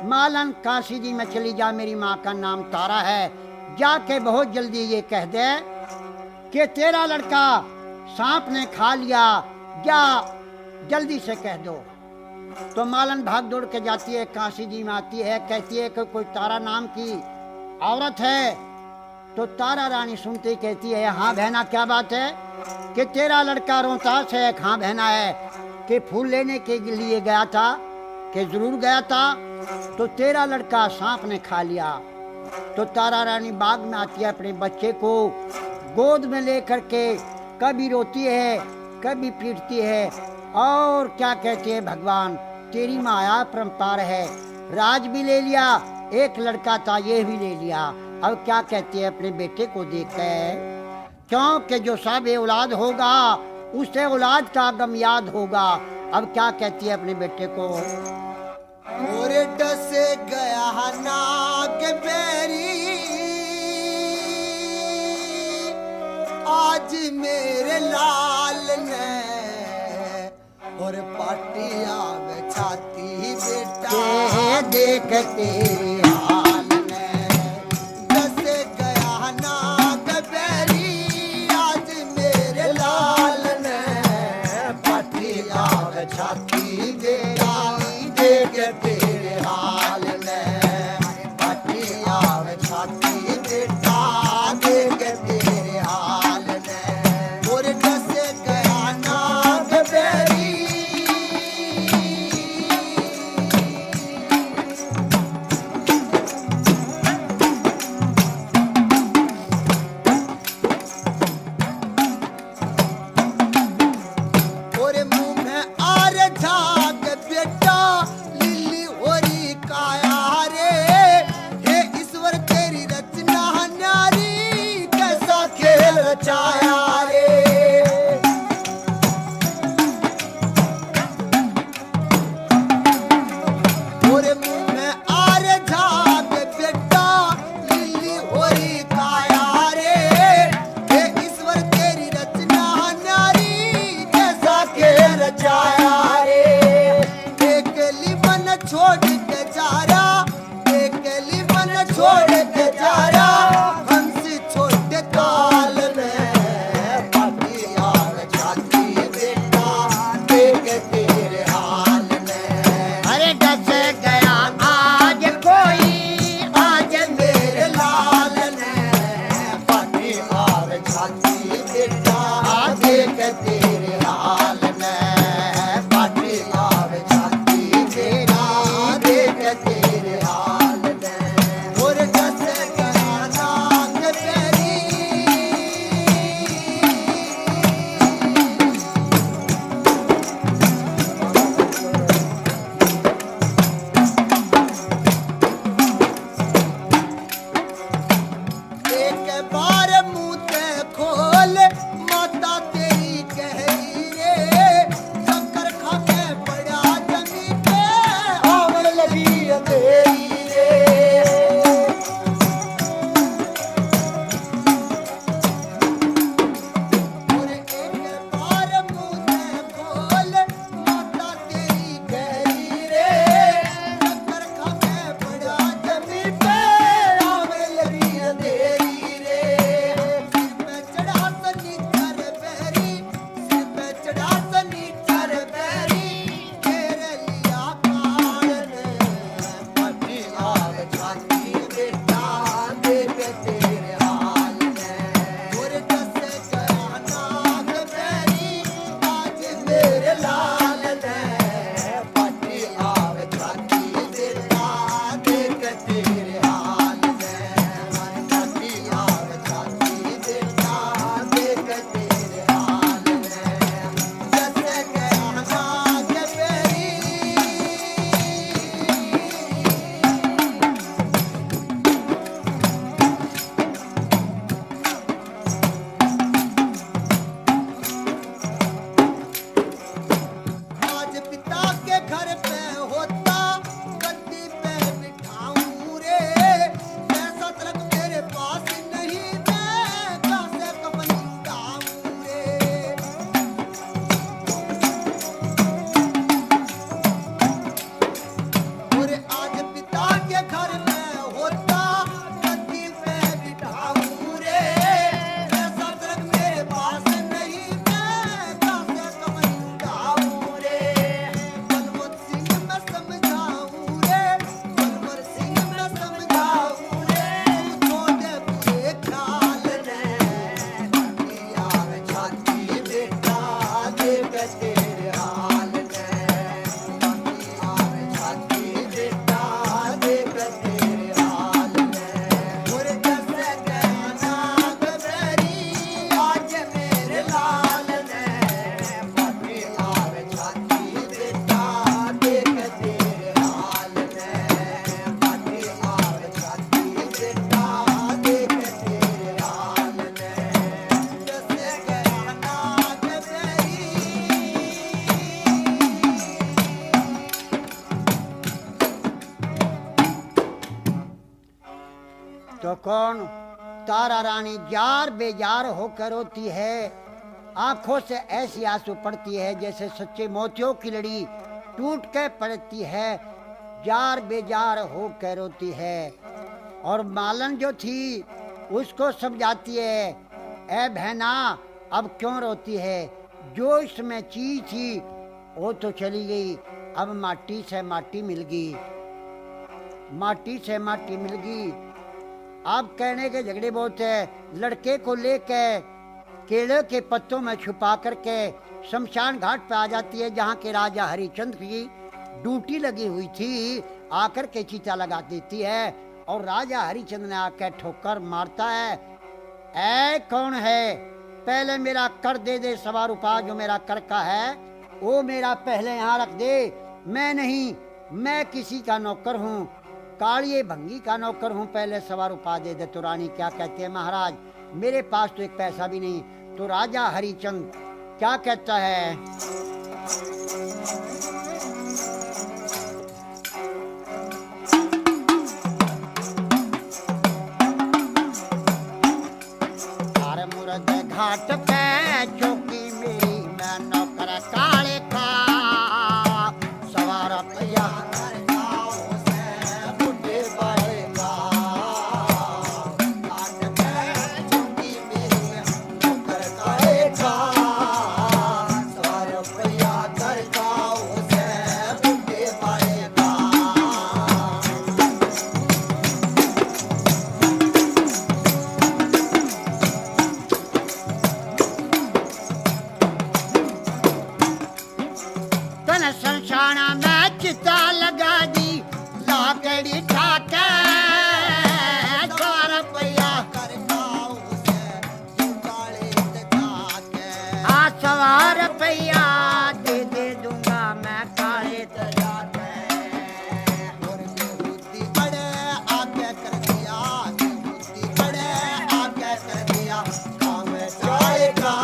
मालन काशी जी में चली जा, मेरी माँ का नाम तारा है, जाके बहुत जल्दी ये कह दे कि तेरा लड़का सांप ने खा लिया, जा जल्दी से कह दो। तो मालन भाग दौड़ के जाती है, काशी जी में आती है, कहती है कि कोई तारा नाम की औरत है। तो तारा रानी सुनते कहती है, हाँ बहना, क्या बात है? कि तेरा लड़का रोहतास है। हाँ बहना है, कि फूल लेने के लिए गया था, कि जरूर गया था, तो तेरा लड़का सांप ने खा लिया। तो तारा रानी बाग में आती है, अपने बच्चे को गोद में लेकर के कभी रोती है, कभी पीटती है और क्या कहती है, भगवान तेरी माया परम्पार है, राज भी ले लिया, एक लड़का था ये भी ले लिया। अब क्या कहती है, अपने बेटे को देखकर, क्योंकि जो सब औलाद होगा उसे औलाद का गम याद होगा। अब क्या कहती है अपने बेटे को, और डसे गया नाग बेरी, आज मेरे लाल ने और पाटिया में छाती बेटा देख तेरे हाल ने। डसे गया नाग बेरी, आज मेरे लाल ने पाटिया में छाती बेटा देख तेरे हाल ने। पाटिया में छाती बेटा देख तेरे हाल ने। और डसे गया नाग बेरी, और मुंह में आर झाग बेटा, लिली होरी काया रे। हे ईश्वर तेरी रचना न्यारी, कैसा खेल रचाया रे। और मुंह में आर झाग बेटा, लिली होरी काया रे। हे ईश्वर तेरी रचना न्यारी, कैसा खेल रचाया रे। एक लिमन छोड़ के जारा, एक लिमन छोड़ के जारा, हंसी छोटे काल में पाटिया में छाती बेटा देख तेरे हाल में। अरे डस गया आज कोई, आज मेरे लाल ने पाटिया में छाती बेटा देख तेरे हाल में। लाल ने पाटी आवे छाती देता देख तेरे हाल ने पाटी आवे छाती देता देख तेरे हाल ने जैसे कहना के बेरी आज पिता के घर पे होता गद्दी पे बिठाऊं रे ऐसा तलक मेरे पास नहीं मैं कैसे कपन उठाऊं रे और आज पिता के घर में होता गद्दी पे बिठाऊं रे ऐसा तलक मेरे पास नहीं मैं कैसे कपन उठाऊं रे बलवंत सिंह मैं समझाऊं रे बलवर सिंह मैं समझाऊं रे छोटे बुरे ख्याल ने पाटी आवे छाती बेटा देख तेरे हाल ने पाटी आवे छाती बेटा देख तेरे हाल ने और जैसे कहना गबरी आज मेरे लाल ने पाटी आवे छाती बेटा देख तेरे हाल ने पाटी आवे छाती बेटा देख तेरे हाल ने जैसे कहना गबरी तो कौन तारा रानी जार बेजार होकर रोती है, आंखों से ऐसी आंसू पड़ती है जैसे सच्चे मोतियों की लड़ी टूट के पड़ती है, जार बेजार होकर रोती है। और मालन जो थी उसको समझाती है, ए बहना अब क्यों रोती है, जो इसमें चीज थी वो तो चली गई, अब माटी से माटी मिल गई, माटी से माटी मिल गई। अब कहने के झगड़े बहुत है। लड़के को लेके केले के पत्तों में छुपा करके शमशान घाट पे आ जाती है, जहाँ के राजा हरिचंद्र की ड्यूटी लगी हुई थी, आकर के चीता लगा देती है और राजा हरिचंद्र ने आकर ठोकर मारता है। ऐ कौन है, पहले मेरा कर दे दे, सवा रुपया जो मेरा कर का है वो मेरा पहले यहाँ रख दे। मैं नहीं, मैं किसी का नौकर हूँ, कालिए भंगी का नौकर हूँ, पहले सवा रुपया दे दे। तो रानी क्या कहती है, महाराज मेरे पास तो एक पैसा भी नहीं। तो राजा हरिचंद क्या कहता है, अरे मुर्द घाट पे चौकी मेरी मैं नौकर काले का, सवा रुपया संसाना में चिता लगा दी, लाकड़ी ठाके सवा रुपया आ, सवा रुपया दे दे दूंगा मैं काले तजाके। और बुद्धि बड़े आगे कर दिया, बुद्धि बड़े आगे कर दिया, काम जाएगा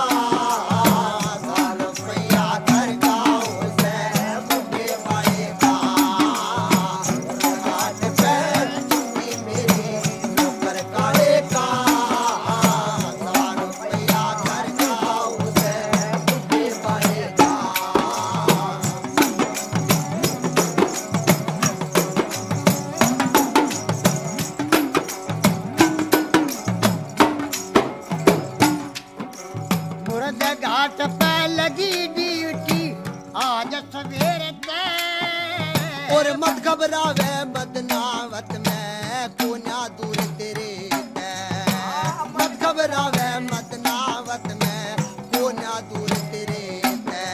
साल रुपया कर का उसे बुद्धि पाएगा। घाट पे चुनी मेरी नौकर काले का, साल रुपया कर का उसे बुद्धि पाएगा। मुर्द घाट पे लगी ड्यूटी आज सवेरे ते, और मत घबरावे बदनावत में कोन्या दूर तेरे ते। मत घबरावे बदनावत में कोन्या दूर तेरे ते।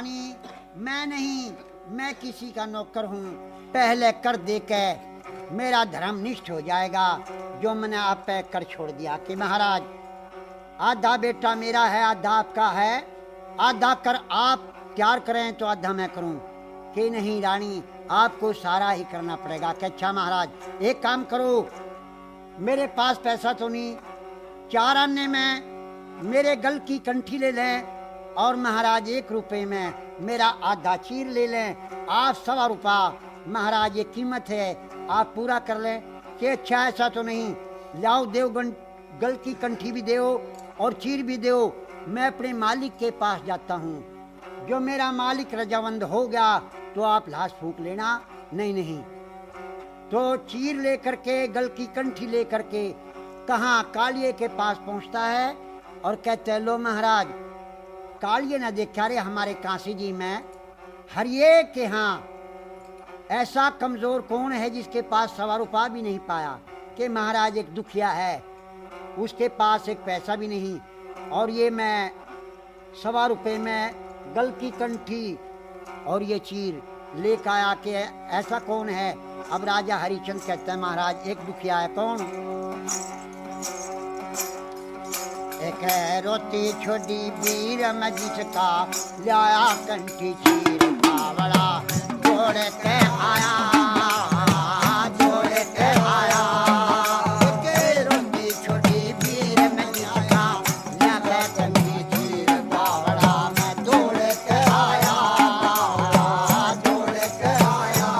रानी मैं नहीं, मैं किसी का नौकर हूँ। पहले कर दे के मेरा धर्म निष्ठ हो जाएगा, जो मैंने आप पे कर छोड़ दिया कि महाराज आधा बेटा मेरा है, आधा आपका है, आधा कर आप तैयार करें तो आधा मैं करूं। कि नहीं रानी, आपको सारा ही करना पड़ेगा। कि अच्छा महाराज एक काम करो, मेरे पास पैसा तो नहीं, 4 आने में मेरे गल की कंठी ले लें और महाराज 1 रुपए में मेरा आधा चीर ले लें। आप 1.25 रुपया महाराज ये कीमत है, आप पूरा कर लें। कि अच्छा ऐसा तो नहीं, लाओ देव गल की कंठी भी दो और चीर भी दो। मैं अपने मालिक के पास जाता हूँ, जो मेरा मालिक रजावंद हो गया तो आप लाश फूंक लेना। नहीं नहीं, तो चीर लेकर के गल की कंठी लेकर के कहाँ कालिए के पास पहुँचता है और कहते हैं लो महाराज, कालिए ने देखा रे हमारे काशी जी में हरिये के यहाँ ऐसा कमजोर कौन है जिसके पास 1.25 रुपया भी नहीं पाया। कि महाराज एक दुखिया है, उसके पास एक पैसा भी नहीं, और ये मैं 1.25 रुपये में गल की कंठी और ये चीर लेकर आया। कि ऐसा कौन है। अब राजा हरिचंद कहते हैं महाराज एक दुखिया है। कौन? एक है रोटी छोड़ी वीर में जिसका लाया कंठी चीर बावड़ा जोड़ के आया, जोड़ के आया। एक रोटी छोड़ी वीर में जिसका लाया कंठी चीर बावड़ा मैं जोड़ के आया, जोड़ के आया।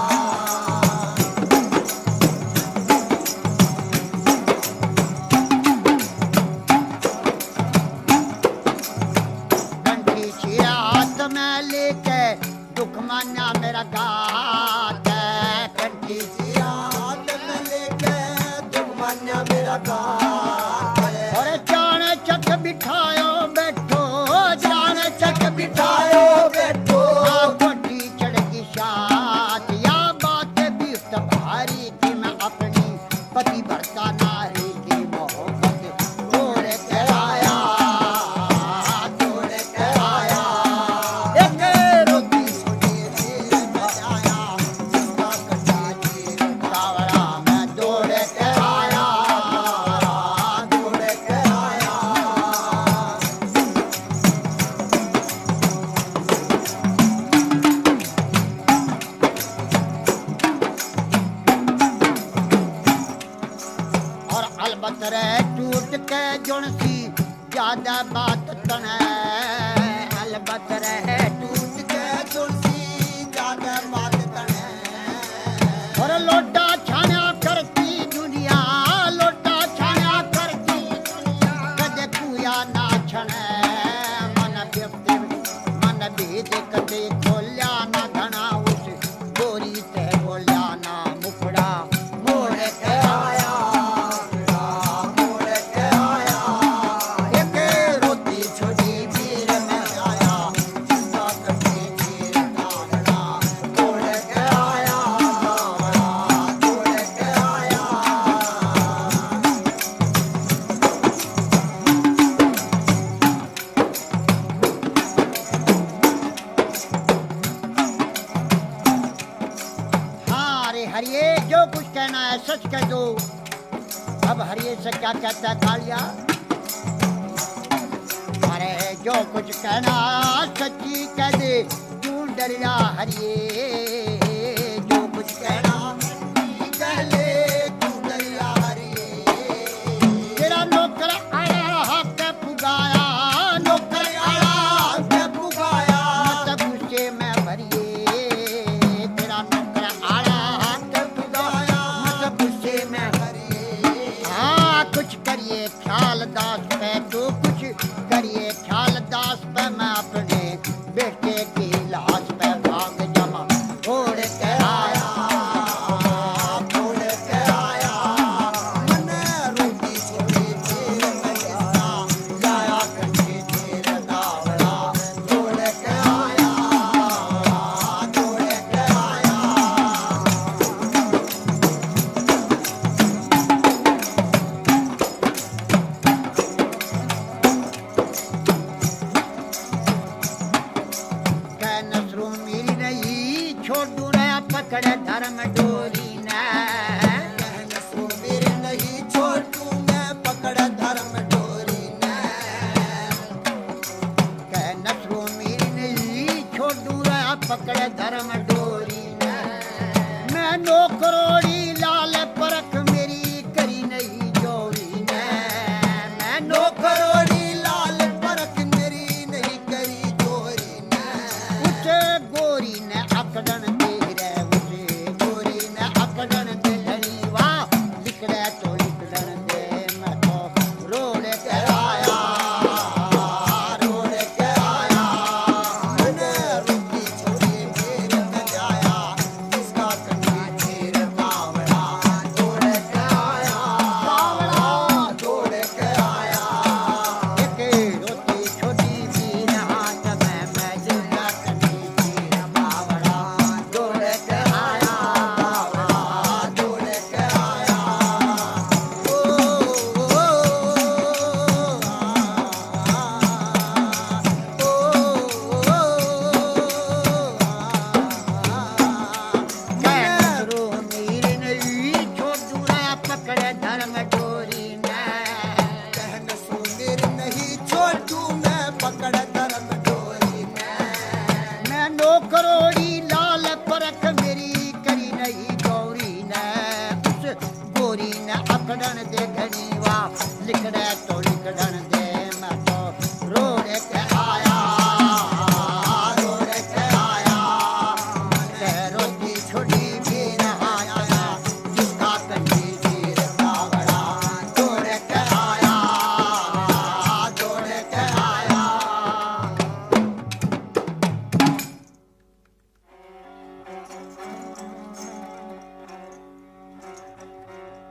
कंठी चीरा हाथ में लेके दुख मान्या मेरा गात है। कंठी चीरा हाथ में लेके दुख मान्या मेरा गात है। और जान चक बिठायो बैठो, जान चक बिठायो बैठो। गोटी चढ़गी साथ या बात भी भारी की मैं अपनी पति भरता नारी की मोहब्बत जोड़ के आया, जोड़ के आया। एक रोटी छोड़ी वीर में आया, जिसका कंठी चीर बावड़ा मैं दौड़ के आया, दौड़ के आया। और अलबत रे टूट के जुणसी ज्यादा बात तने, अलबत रे टूट के जुणसी ज्यादा बात तने। और लोटा छाना करती दुनिया, लोटा छाना करती दुनिया। कदे कुया ना छने मन व्यक्ति मन भेद कदे खोल्या ना घना उस गोरी ते बोल्या ना मुखड़ा मोड़ के आया, मोड़ के आया। एक रोटी छोड़ी वीर में आया, जिसका कंठी चीर बावड़ा मोड़ के आया, मोड़ के आया। हाँ अरे हरिये जो कुछ कहना है सच कह दो। अब हरिये से क्या कहता है कालिया? अरे जो कुछ कहना सच्ची कह दे, क्यों डरिया हरिये। जो कुछ कहना सच्ची कह ले, क्यों डरिया हरिये। तेरा नौकर आया हाथ पुगाया, नौकर आया हाथ पुगाया। मत गुस्से में भरिए, तेरा नौकर आया हाथ पुगाया। मत गुस्से में भरिए। हाँ कुछ करिए ख्याल दास पे, तो कुछ करिए ख्याल दास पे। मैं अपने बेटे की लाश पे भाग जमा हो पकड़े धर्म डोरी ने कहन सुमिर नहीं छोटू मैं पकड़ धर्म डोरी ने कह नसरो मेरी नहीं छोड़ू रे पकड़े धर्म डोरी ने मैं नो करोड़ी लाल परख मेरी करी नहीं जोरी ने मैं नो करोड़ी लाल परख मेरी नहीं करी जोरी ने उसे गोरी ने अकड़न दे रे उसे गोरी ने अकड़न दे धनी वाह लिखड़े तो लिखड़न दे मैं तो रोड के आया रोड के आया मैंने रुकी छोड़ी फिर न जाया इसका कन्या फिर बावड़ा दौड़ के आया बावड़ा दौड़ के आया एक रोटी छोटी भी नहा जब मैं जिंदा कटी थी बावड़ा दौड़ के आया बावड़ा दौड़ के आया कैसरो मीर नहीं छोड़ू रे पकड़े धर्म डोरी ने कहन सुमिर नहीं छोटू मैं पकड़ धर्म डोरी में मैं नो करोड़ी लाल परख मेरी करी नहीं गौरी ने उस गोरी ने अकड़न दे घनी वाह लिखड़े तो लिखड़न दे मैं तो रोड के आया रोड के आया कह रोटी छोटी भी नहाया जिसका कंठी तीर बावड़ा दौड़ के आया दौड़ के आया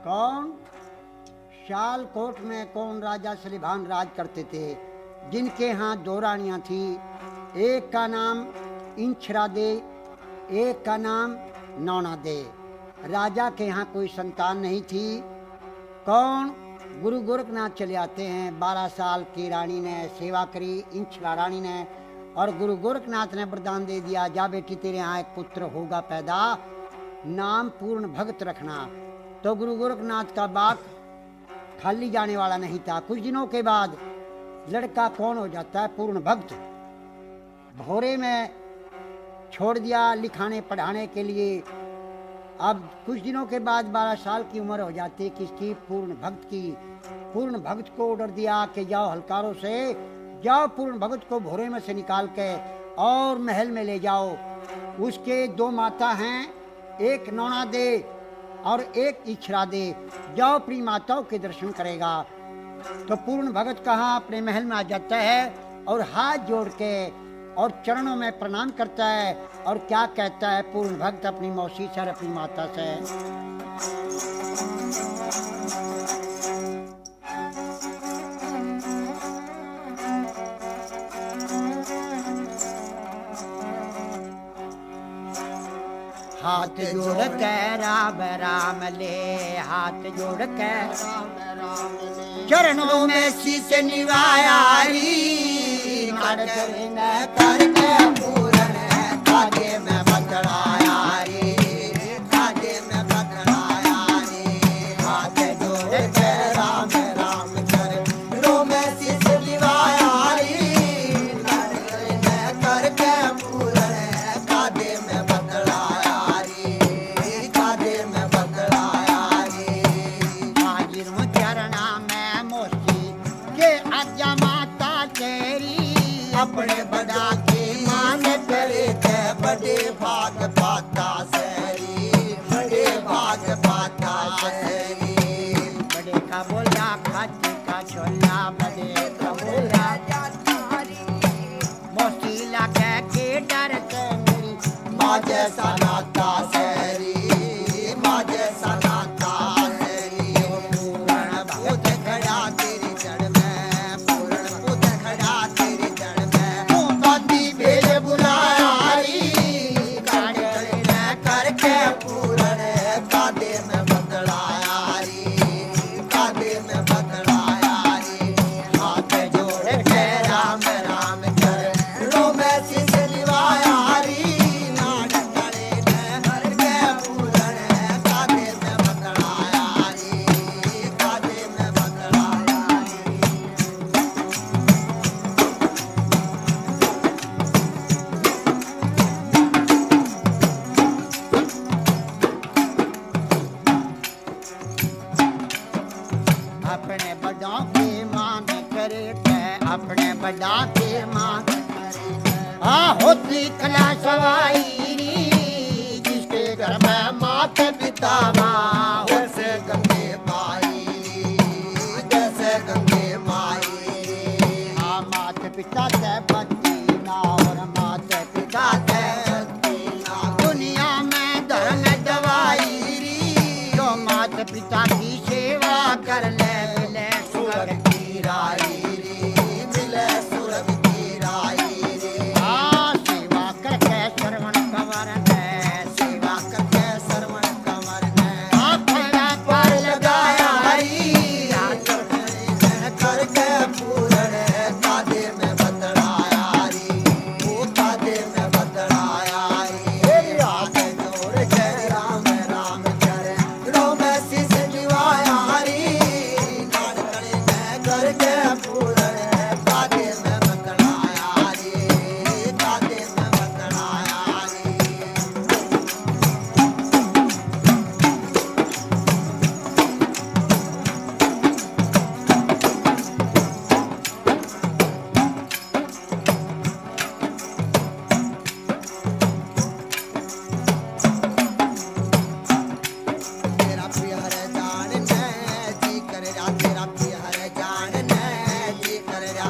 कौन शालकोट में कौन राजा सलीभान राज करते थे जिनके यहाँ दो रानियां थी एक का नाम इंछरा दे एक का नाम नौना दे राजा के यहाँ कोई संतान नहीं थी कौन गुरु गोरखनाथ चले आते हैं 12 साल की रानी ने सेवा करी इंछरा रानी ने और गुरु गोरखनाथ ने वरदान दे दिया जा बेटी तेरे यहाँ एक पुत्र होगा पैदा नाम पूर्ण भक्त रखना तो गुरु गोरखनाथ का बाग खाली जाने वाला नहीं था कुछ दिनों के बाद लड़का कौन हो जाता है पूर्ण भक्त भोरे में छोड़ दिया लिखाने पढ़ाने के लिए अब कुछ दिनों के बाद 12 साल की उम्र हो जाती है किसकी पूर्ण भक्त की पूर्ण भक्त को ऑर्डर दिया कि जाओ हलकारों से जाओ पूर्ण भक्त को भोरे में से निकाल के और महल में ले जाओ उसके 2 माता हैं एक नौना दे और एक इछरा दे जाओ अपनी माताओं के दर्शन करेगा तो पूर्ण भगत कहाँ अपने महल में आ जाता है और हाथ जोड़ के और चरणों में प्रणाम करता है और क्या कहता है पूर्ण भक्त अपनी मौसी से और अपनी माता से हाथ जोड़ के राम राम ले हाथ जोड़ के चरणों में शीश निवाया री न करके पूरन कागे में बतलाया रे कागे में बतलाया रे हाथ जोड़ के राम राम कर रो में शीश निवाया रे करके पूरन कागे में बतलाया रे कागे में बतलाया रे हाजिर हूँ चरणा में मोसी के आज्ञा माता तेरी अपने बड़ा के मान करे ते बड़े भाग पाता सरी बड़े भाग पाता सरी बड़े का बोला खाती का छोला बड़े का बोला मोसी लगे के डर से मेरी माँ जैसा नाता सरी माँ जैसा नाता सरी पूर्ण भूत खड़ा तेरी जड़ में पूर्ण भूत खड़ा तेरी जड़ में तू दादी भेज बुलाया री काटे न करके पूर्ण कादे में बदलाया री कादे में बदलाया री हाथ जोड़ के राम राम कर रो में शीश निवाया री नाट करे न तावा जैसे गंगे माई जैसे गंगे माई हाँ माता पिता से बच्ची ना और माता पिता से दुनिया में धर्म दवाई जो माता पिता की सेवा कर ले मिले सुरग की राई मिले सुरग की राई हाँ सेवा करके श्रवण कवर है सेवा करके सरवण कंवर ने अपना पर लगाया हरी करके पूरण कादे में बदलाया री वो कादे में बदलाया री हाथ जोड़ के राम राम करे रोम शीस निवाया री नान करे करके पूरण कादे में बदलाया री कादे में बदलाया री तेरा प्यार जान ने जी कर जा तेरा प्यार जान ने जी कर जा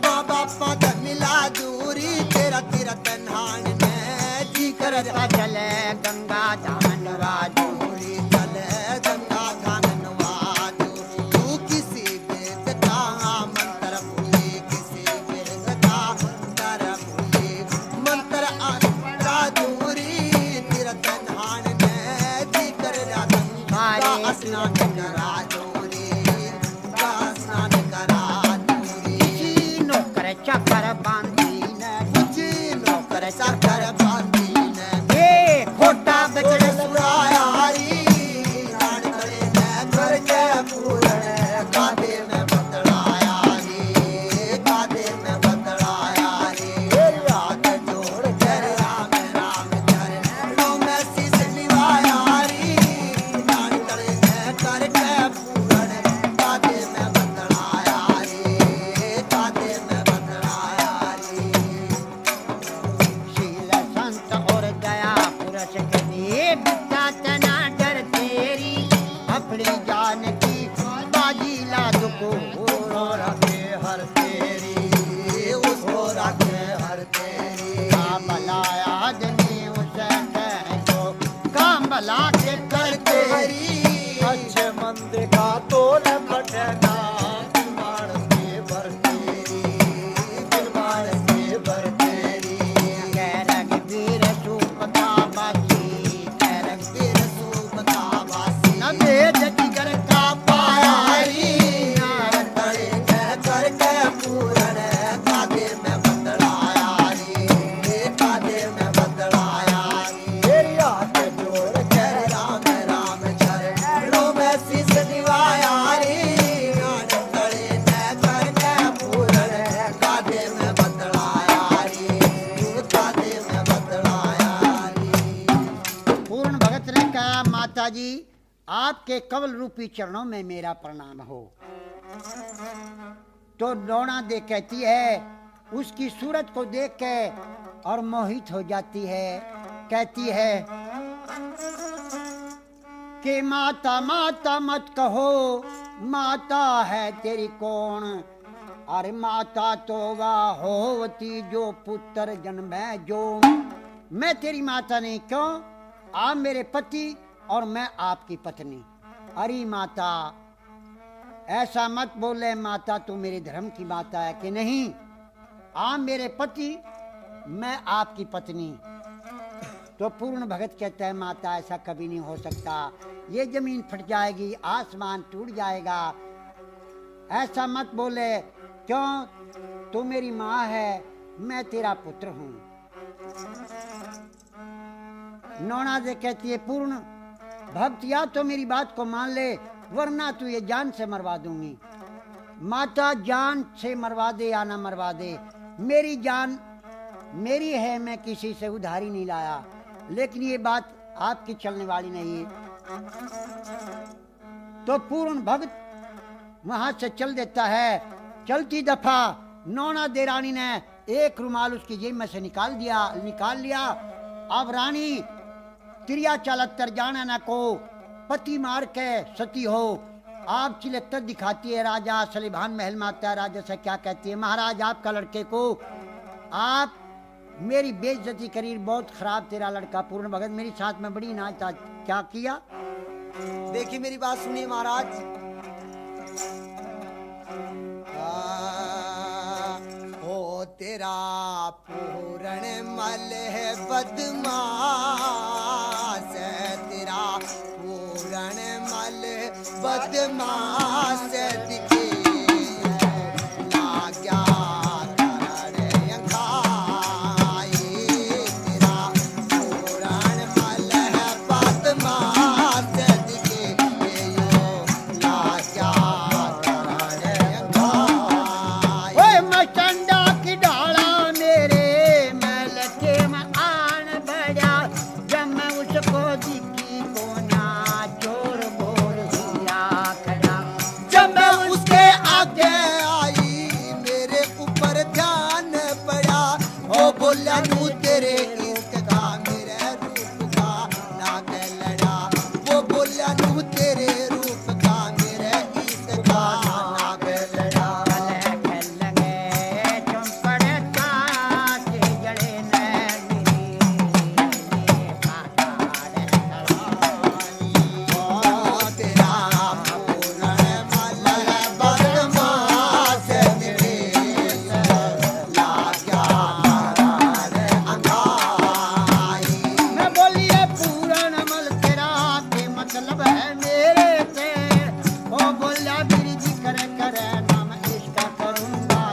बाबा पद मिला दूरी तेरा तेरा तन्हान ने जी कर जा चले गंगा धामन राजू दूरी चले गंगा धामन वाजू तू किसी वेद का मंत्र भूली किसी वेद का मंत्र भूली मंत्र आत्मा दूरी तेरा तन्हान ने जी कर जा गंगा स्नान करा दूरी गंगा स्नान करा दूरी नौकर चक्कर बांधी ने जी नौकर साकर बांधी ने ये खोटा बचड़ बचड़ सुराया हरी नान करे ने करके पूरण कादे में बदलाया रे कादे में बदलाया रे हाथ जोड़ कर राम राम करे नो में शीस निवाया री नान करे ने करके पूरण कादे में बदलाया रे कादे में बदलाया रे शील संत और दया पुरुष के लिए बिता तना डर तेरी अपनी जान की बाजी ला दुको और रखे हर तेरी उसको रखे हर तेरी काम भलाया आदमी उसे कह जो काम भला के कर तेरी अच्छे मंद का तो न फटना मानस के बर तेरी मानस के बर तेरी कह रघुवीर सुपता बासी कह वीर सुपता वासी न भेद जिगर का पाया हरी नारद करे करके पूरण कादे में बदलाया रे कादे में बदलाया रे तेरी हाथ जोड़ के राम राम चरणों में शीस निवाया रे नानक करे न करके पूरण कादे में बदलाया रे कादे में बदलाया रे पूर्ण भगत ने कहा माता जी आपके कवल रूपी चरणों में मेरा प्रणाम हो। तो डोना दे कहती है उसकी सूरत को देख के और मोहित हो जाती है, कहती है कि माता माता मत कहो माता है तेरी कौन, अरे माता तो वह होती जो पुत्र जन्मे जो। मैं तेरी माता नहीं, क्यों? आप मेरे पति और मैं आपकी पत्नी। अरे माता ऐसा मत बोले, माता तू मेरे धर्म की माता है कि नहीं? आप मेरे पति, मैं आपकी पत्नी। तो पूर्ण भगत कहता है माता ऐसा कभी नहीं हो सकता, ये जमीन फट जाएगी, आसमान टूट जाएगा, ऐसा मत बोले। क्यों? तू मेरी माँ है, मैं तेरा पुत्र हूँ। नौना दे कहती है पूर्ण भक्त या तो मेरी बात को मान ले, वरना तू ये जान से मरवा दूंगी। माता जान से मरवा दे या ना मरवा दे, मेरी जान मेरी है, मैं किसी से उधारी नहीं लाया। लेकिन ये बात आपकी चलने वाली नहीं है। तो पूर्ण भक्त वहां से चल देता है। चलती दफा नौना दे रानी ने एक रुमाल उसकी जेब में से निकाल लिया। अब रानी तिरिया चालत्तर जाना न को, पति मार के सती हो। आप चिलत्तर दिखाती है राजा, सलीभान महल माता राजा से क्या कहती है, महाराज आपका लड़के को आप मेरी बेइज्जती करी, बहुत खराब तेरा लड़का पूर्ण भगत मेरी साथ में बड़ी नाच था, क्या किया। देखिए मेरी बात सुनिए महाराज। ओ तेरा पूर्ण मल है बदमाश, तेरा पूर्ण मल बदमाश दिखे लाग्या करण अंगाई, तेरा पूर्ण मल है बदमाश दिखे लाग्या करण अंगाई। ओए मचंडा की डाला मेरे महल के में आन बढ़ा, जब मैं उसको दिखी को ना चोर बोल हुआ खड़ा। जब मैं उसके आगे आई मेरे ऊपर ध्यान पड़ा, वो बोला तू तेरे इश्क का मेरे रूप का नाग लड़ा, वो बोला तू तेरे रूप का मेरे इश्क का नाग लड़ा। ओ तेरा पूर्ण मल है बदमाश दिखे लाग्या करण अंगाई। मैं बोलिए पूरण मल तेरा के मतलब है मेरे से, वो बोला मेरी जी करे करे नाम इसका करूंगा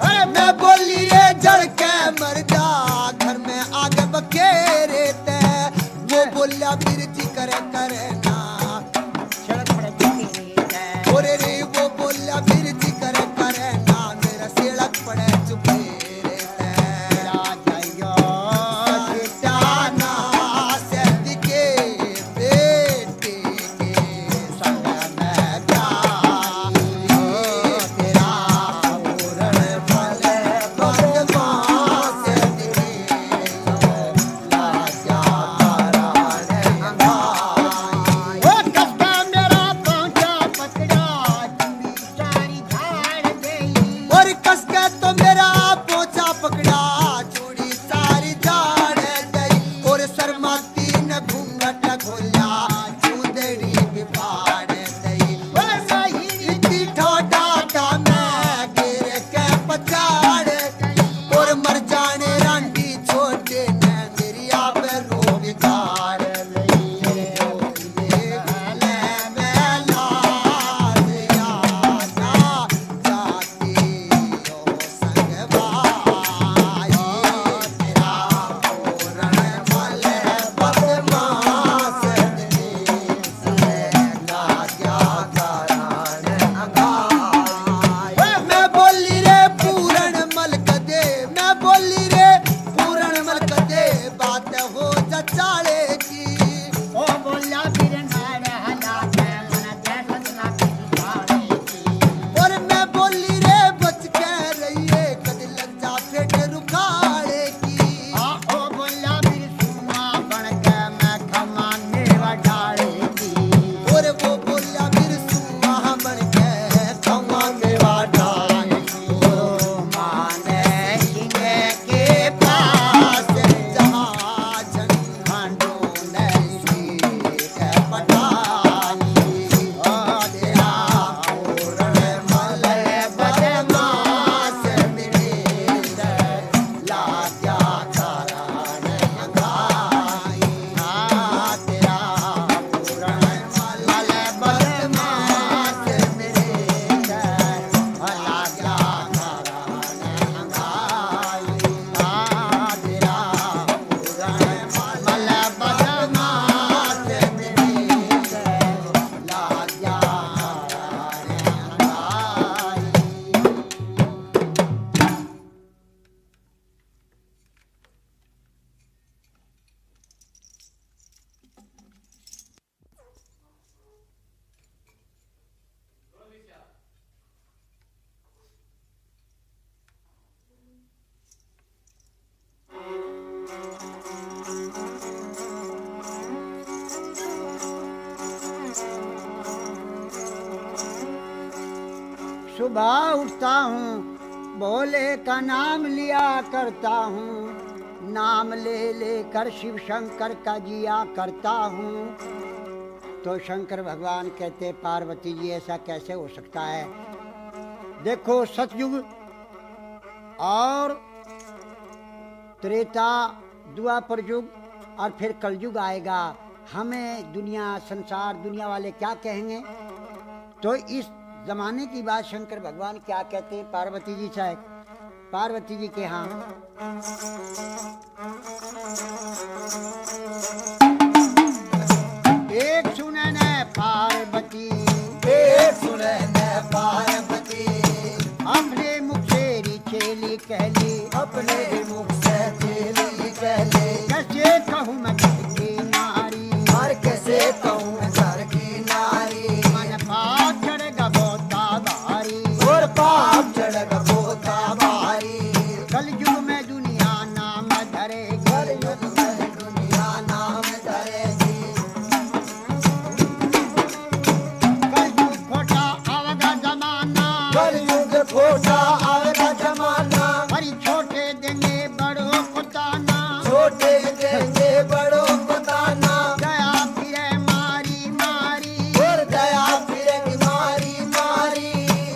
अरे मैं बोली रे जड़ के मर जा, घर में आगे बखेरे ते, वो बोला बिरजी करे करे ना, सड़क पर चली है। ओरे रे वो बोला बिरजी करे करे ना, मेरा सड़क पड़े चुपेरे ते। राजायो जाना सद के बेटे के संग में जाई, तेरा पूर्ण मल बदमाश दिखे लाग्या करण अंगाई। सुबह उठता हूँ भोले का नाम लिया करता हूँ, नाम ले लेकर शिव शंकर का जिया करता हूँ। तो शंकर भगवान कहते पार्वती जी ऐसा कैसे हो सकता है? देखो सतयुग और त्रेता द्वापर युग और फिर कलयुग आएगा, हमें दुनिया संसार दुनिया वाले क्या कहेंगे? तो इस जमाने की बात शंकर भगवान क्या कहते हैं पार्वती जी से? पार्वती जी के यहाँ एक सुनन पार्वती, एक सुने न पार्वती, अपने मुख से रिचेली कहली, अपने मुख से चेली कहले, कैसे कहूँ मैं किसकी नारी, और कैसे कहूँ मैं घर की नारी, मन पाप चढ़ेगा बोता भारी, और पाप चढ़ बोता भारी, कलयुग में दुनिया नाम धरेगी, कलयुग में दुनिया नाम धरेगी, कलयुग खोटा आवेगा जमाना, कलयुग खोटा आवेगा जमाना, हरी छोटे देंगे बड़ों को ताना, छोटे देंगे बड़ों को ताना, दया फिरे मारी मारी, और दया फिरेगी मारी मारी,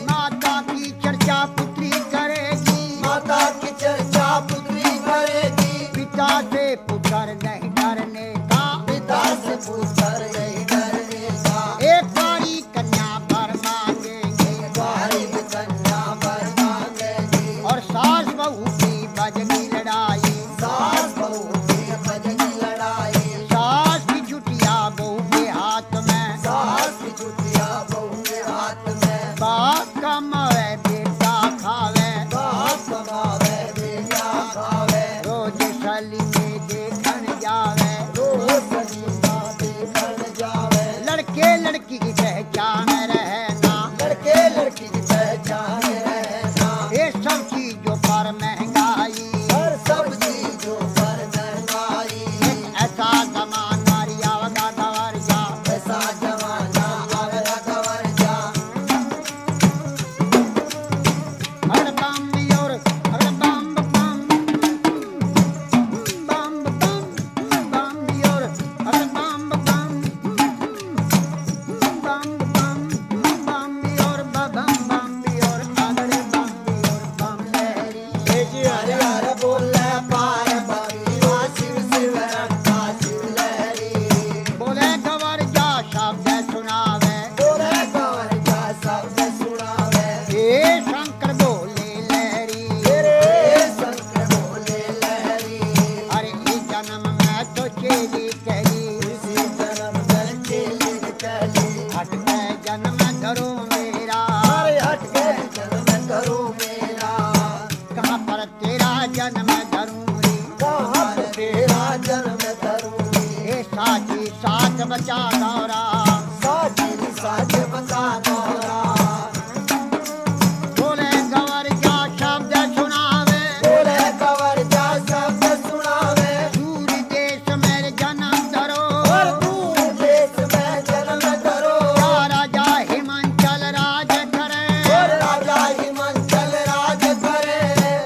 माता की चर्चा पुत्री करेगी, माता की चर्चा पुत्री करेगी, पिता से पुत्र नहीं डरने का, पिता से पुत्र नहीं डरने का, एक बारी कन्या पर मांगेंगे, बारी में कन्या वर मांगेगी, और सास बहू की बजनी लड़ाई, सास बहू की बजनी लड़ाई, सास की चुटिया बहू के हाथ में, सास की चुटिया बहू के हाथ में, बाप कमावे बेटा खावे, बाप कमावे बेटा खावे, रोज सली में देखन जावे, रोज सलीमा देखन जावे, लड़के लड़की की पहचान रहना, लड़के लड़की की पहचान रहना, ये सब चीजों पर महंगाई, हर सब चीजों पर महंगाई, ऐसा जमाना रियावगा गवर जा, ऐसा जमाना आवेगा गवर जा, हर बम और हर बम बम बम बम बम और हर बम बम बम बम बम और बम बम और अगले बम लहरी, जी हरे हरे बोले पार्वती, शिव शिव रखा शिव लहरी, बोले गवर जा शब्द सुनावे, बोले गवर जा शब्द सुनावे, हे शंकर बोले लहरी, तेरे शंकर बोले लहरी, अरे इस जन्म में तो चेली कहली, इसी जन्म में चेली चली, हट के जन्म धरो मेरा, अरे हट के जन्म करो मेरा, कहाँ पर तेरा जन्म धरूं रे, कहाँ पर तेरा जन्म धरूंगी, हे साथी साथ बचा दौरा, साथी साथ बता दौरा, बोले गवर जा शब्द सुनावे, बोले गवर जा शब्द सुनावे, सूर्य देश मेरे जन्म धरो, और दूर देश में जन्म करो, या राजा हिमांचल राज करे, और राजा हिमांचल राज करे,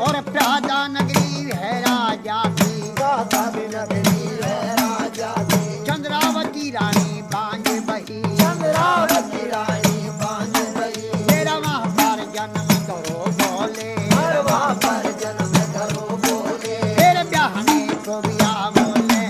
और प्रादा नगरी है राजा की, राधा भी नगरी है राजा की, चंद्रावती रानी बांझ बही, चंद्रावती रानी बांझ गई, मेरा वहाँ पर जन्म करो बोले, हर वहाँ पर जन्म करो बोले, फिर ब्याहने को बिया बोले,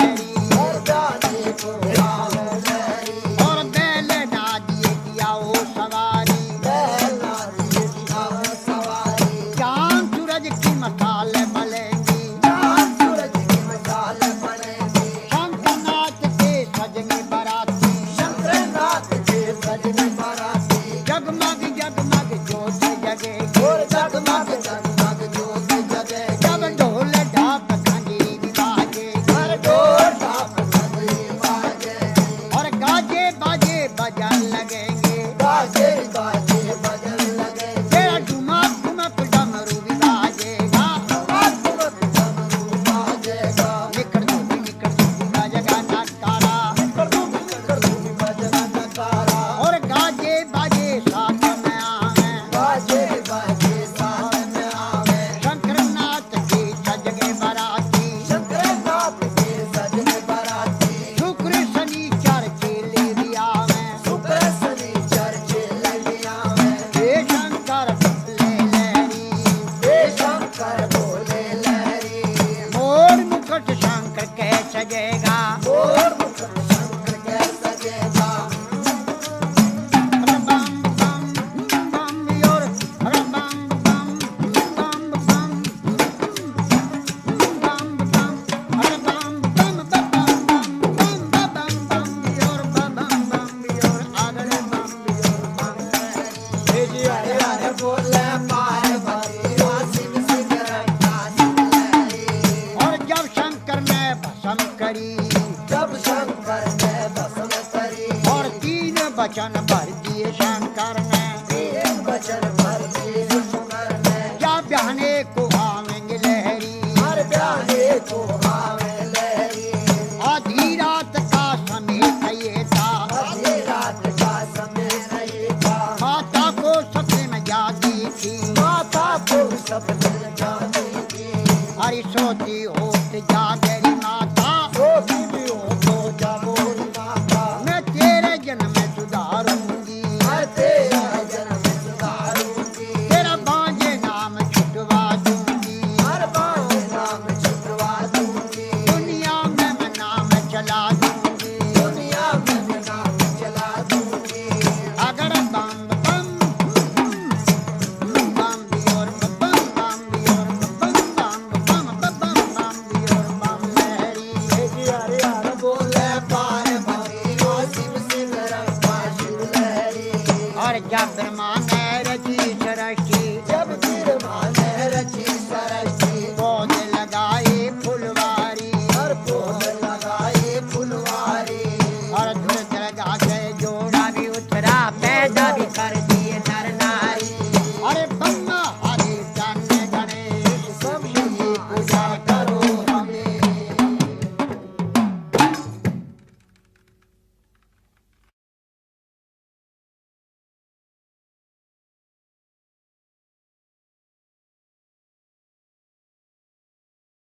और जाने को आओ लहरी, और बैल ना दिए किया वो सवारी, बैला दिए दिखाओ सवारी, चांद सूरज की मसाल बलेंगी, चाँद सूरज की मशाल बनेगी, शंखनाथ के सजने बराती, शंकरनाथ के सजने बाराती, जगमग जगमग जोत जगेगी, और जगमग जगमग ज्योत जगेगी, जब ढोल ढाक खंजीरी बाजेगी, हर डोर ढाक खंजरी बाजेगी, और गाजे बाजे बजन लगेंगे, बाजे बाजे बजन लगेगी, तेरा ठुमक ठुमक डमरू भी बाजेगा, आत्मक डमरू बाजेगा, निकल दूंगी बाजेगा नकारा, कर दूंगी बजना नकारा, और गाजे बाजे साथ में आवे, बाजे जब शंकर ने भस्म करी और 3 वचन भर दिए शंकर ने, 3 वचन भर दिए शंकर ने क्या ब्याहने को आवेंगे लहरी, हर ब्याहे को आवे